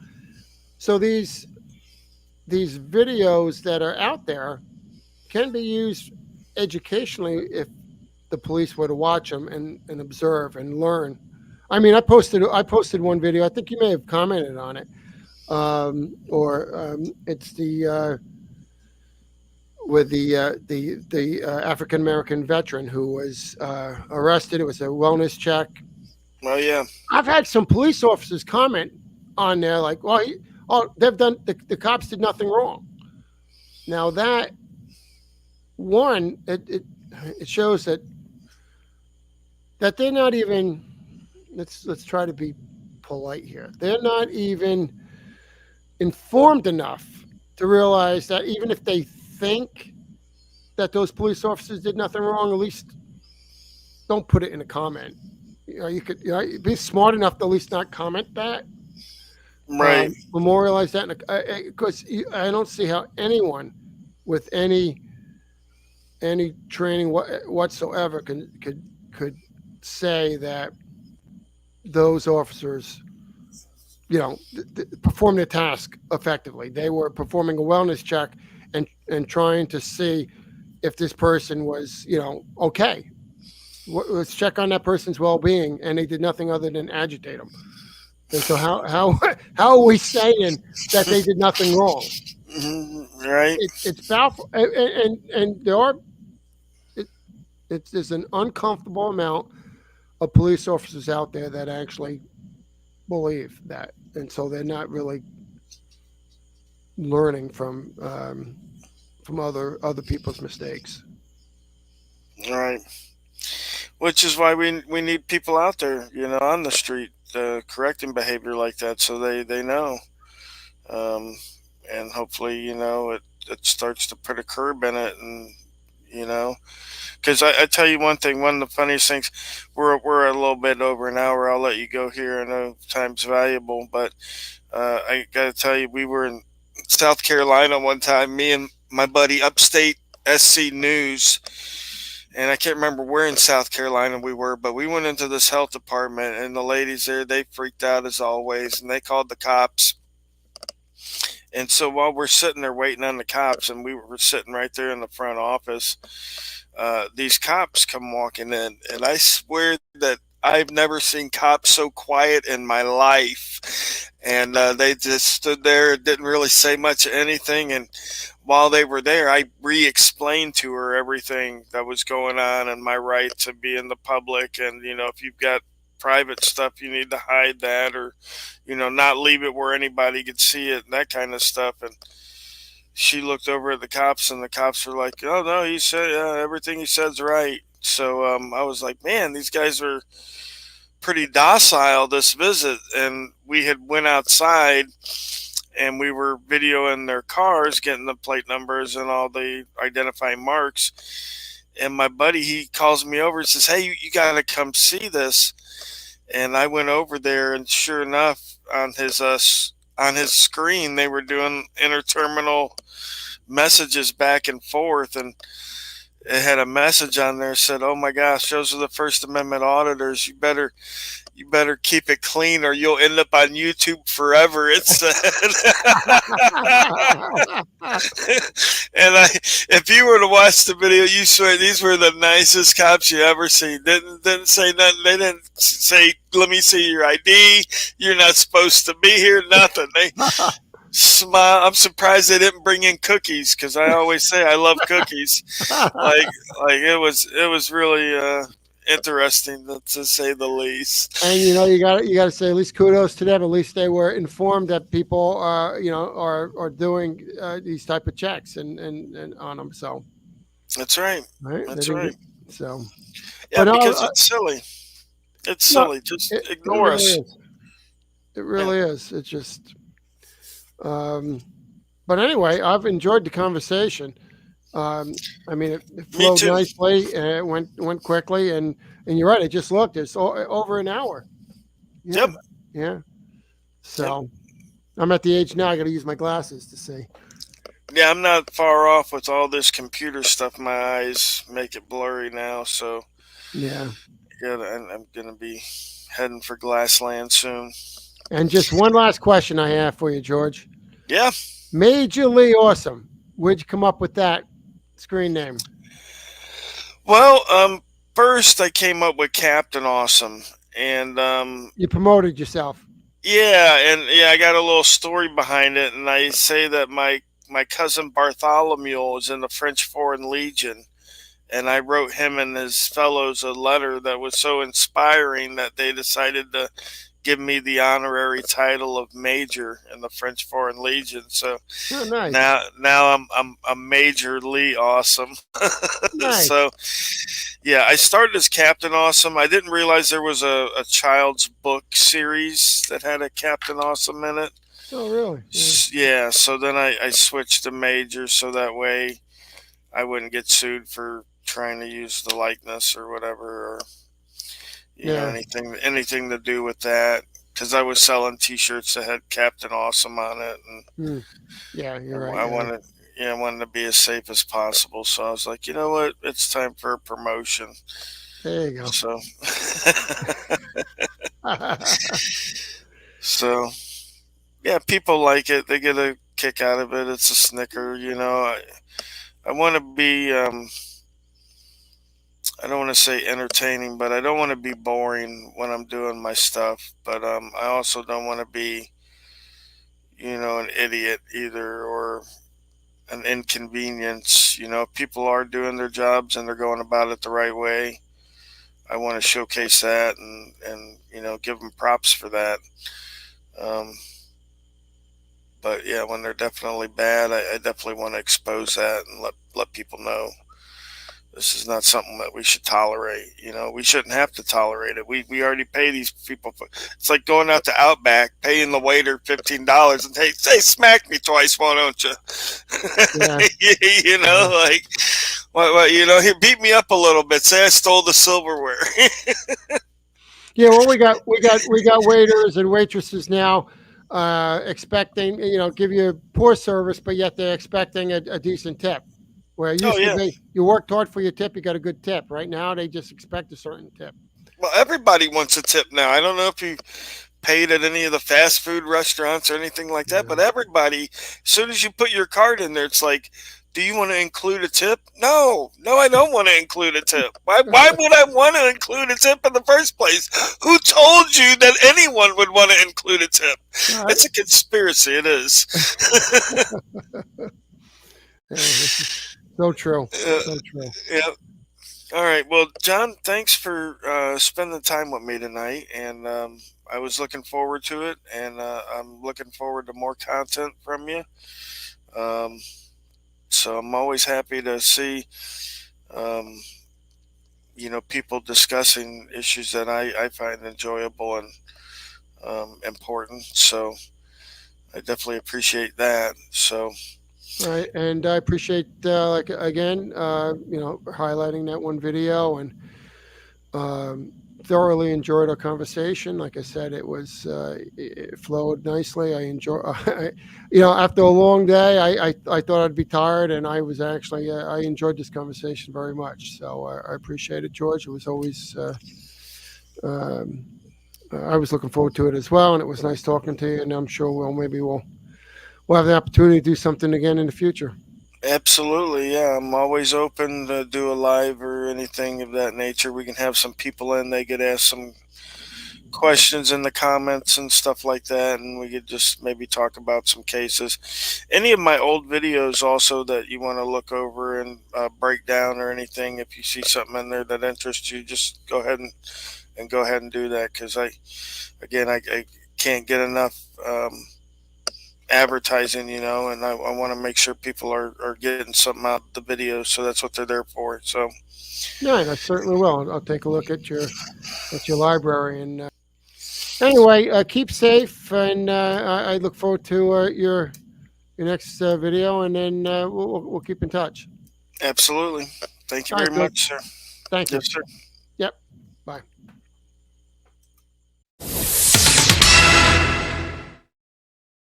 S2: So these videos that are out there can be used educationally if the police were to watch them and observe and learn. I mean, I posted one video. I think you may have commented on it, it's the with the African American veteran who was arrested. It was a wellness check.
S3: Well, yeah,
S2: I've had some police officers comment on there like, "Well, they've done the cops did nothing wrong." Now that one, it shows that they're not even. Let's try to be polite here. They're not even informed enough to realize that even if they think that those police officers did nothing wrong, at least don't put it in a comment. You could be smart enough to at least not comment that.
S3: right.
S2: Memorialize that because I don't see how anyone with any training whatsoever could say that those officers perform their task effectively. They were performing a wellness check and trying to see if this person was okay. Let's check on that person's well-being, and they did nothing other than agitate them. And so how are we saying that they did nothing wrong?
S3: Right.
S2: It's powerful, and there's an uncomfortable amount of police officers out there that actually believe that, and so they're not really learning from other people's mistakes.
S3: Right. Which is why we need people out there, on the street correcting behavior like that, so they know, um, and hopefully, it starts to put a curb in it, and you know, because I tell you one thing, one of the funniest things, we're a little bit over an hour. I'll let you go here. I know time's valuable, but I got to tell you, we were in South Carolina one time, me and my buddy, Upstate SC News, and I can't remember where in South Carolina we were, but we went into this health department, and the ladies there, they freaked out as always, and they called the cops. And so while we're sitting there waiting on the cops, and we were sitting right there in the front office, these cops come walking in, and I swear that I've never seen cops so quiet in my life. And they just stood there and didn't really say much of anything. And while they were there, I re-explained to her everything that was going on and my right to be in the public. And, if you've got private stuff, you need to hide that, or, not leave it where anybody could see it, and that kind of stuff. And she looked over at the cops, and the cops were like, "Oh no, he said everything he said's right." So I was like, "Man, these guys were pretty docile this visit." And we had went outside, and we were videoing their cars, getting the plate numbers and all the identifying marks. And my buddy, he calls me over and says, "Hey, you got to come see this." And I went over there, and sure enough, on his screen, they were doing interterminal messages back and forth, and it had a message on there that said, "Oh my gosh, those are the First Amendment auditors. You better keep it clean, or you'll end up on YouTube forever," it said. And if you were to watch the video, you swear these were the nicest cops you ever seen. Didn't say nothing. They didn't say, "Let me see your ID. You're not supposed to be here." Nothing. They smile. I'm surprised they didn't bring in cookies, because I always say I love cookies. Like it was really interesting, to say the least.
S2: And you got to say, at least kudos to them. At least they were informed that people are doing these type of checks and on them. So
S3: That's right.
S2: right,
S3: That's right.
S2: So
S3: Yeah,
S2: but
S3: because it's silly. It's silly. Just ignore
S2: really
S3: us.
S2: is. It really is. It's just. But anyway, I've enjoyed the conversation. I mean, it flowed nicely, and it went quickly, and you're right. It just looked. It's over an hour. Yeah.
S3: Yep.
S2: Yeah. So I'm at the age now. I got to use my glasses to see.
S3: Yeah, I'm not far off with all this computer stuff. My eyes make it blurry now, so
S2: yeah.
S3: I'm gonna be heading for Glassland soon.
S2: And just one last question I have for you, George.
S3: Yeah.
S2: Majorly Awesome. Where'd you come up with that screen name?
S3: Well, first I came up with Captain Awesome, and
S2: you promoted yourself.
S3: Yeah, and I got a little story behind it, and I say that my cousin Bartholomew was in the French Foreign Legion, and I wrote him and his fellows a letter that was so inspiring that they decided to give me the honorary title of Major in the French Foreign Legion. So
S2: nice.
S3: now I'm Majorly Awesome.
S2: Nice.
S3: So yeah, I started as Captain Awesome. I didn't realize there was a child's book series that had a Captain Awesome in it.
S2: Oh, really?
S3: Yeah, so then I switched to Major, so that way I wouldn't get sued for trying to use the likeness or whatever, or you know, anything to do with that, because I was selling T-shirts that had Captain Awesome on it, and
S2: yeah, you're right.
S3: I wanted to be as safe as possible, so I was like, you know what, it's time for a promotion.
S2: There you go.
S3: So, so yeah, people like it. They get a kick out of it. It's a snicker, you know. I want to be. I don't want to say entertaining, but I don't want to be boring when I'm doing my stuff. But I also don't want to be, you know, an idiot either, or an inconvenience. You know, if people are doing their jobs and they're going about it the right way, I want to showcase that and you know, give them props for that. But yeah, when they're definitely bad, I definitely want to expose that and let people know This is not something that we should tolerate. You know, we shouldn't have to tolerate it. We already pay these people. It's like going out to Outback, paying the waiter $15 and say smack me twice, why don't you?
S2: Yeah.
S3: You know, like, what, you know, he beat me up a little bit. Say I stole the silverware.
S2: Yeah, well, we got waiters and waitresses now expecting, give you poor service, but yet they're expecting a decent tip. Where it
S3: Oh
S2: used to
S3: yeah.
S2: be, you worked hard for your tip, you got a good tip. Right now, they just expect a certain tip.
S3: Well, everybody wants a tip now. I don't know if you paid at any of the fast food restaurants or anything like that, but everybody, as soon as you put your card in there, it's like, do you want to include a tip? No, I don't want to include a tip. Why would I want to include a tip in the first place? Who told you that anyone would want to include a tip? It's a conspiracy. It is.
S2: So true. So true.
S3: Yeah. All right. Well, John, thanks for spending time with me tonight. And I was looking forward to it. And I'm looking forward to more content from you. So I'm always happy to see, people discussing issues that I find enjoyable and important. So I definitely appreciate that. So.
S2: Right, and I appreciate highlighting that one video, and thoroughly enjoyed our conversation. Like I said, it flowed nicely. I enjoy, after a long day, I thought I'd be tired, and I was actually I enjoyed this conversation very much. So I appreciate it, George. It was always I was looking forward to it as well, and it was nice talking to you. And I'm sure we'll have the opportunity to do something again in the future.
S3: Absolutely, yeah. I'm always open to do a live or anything of that nature. We can have some people in, they could ask some questions in the comments and stuff like that, and we could just maybe talk about some cases. Any of my old videos also that you want to look over and break down or anything, if you see something in there that interests you, just go ahead and do that, because I can't get enough advertising, and I want to make sure people are getting something out of the video, so that's what they're there for. So
S2: yeah, I certainly will. I'll take a look at your library, and anyway, keep safe, and I look forward to your next video, and then we'll keep in touch.
S3: absolutely. Thank you
S2: All right,
S3: very much, sir.
S2: Thank you.
S3: Yes, sir.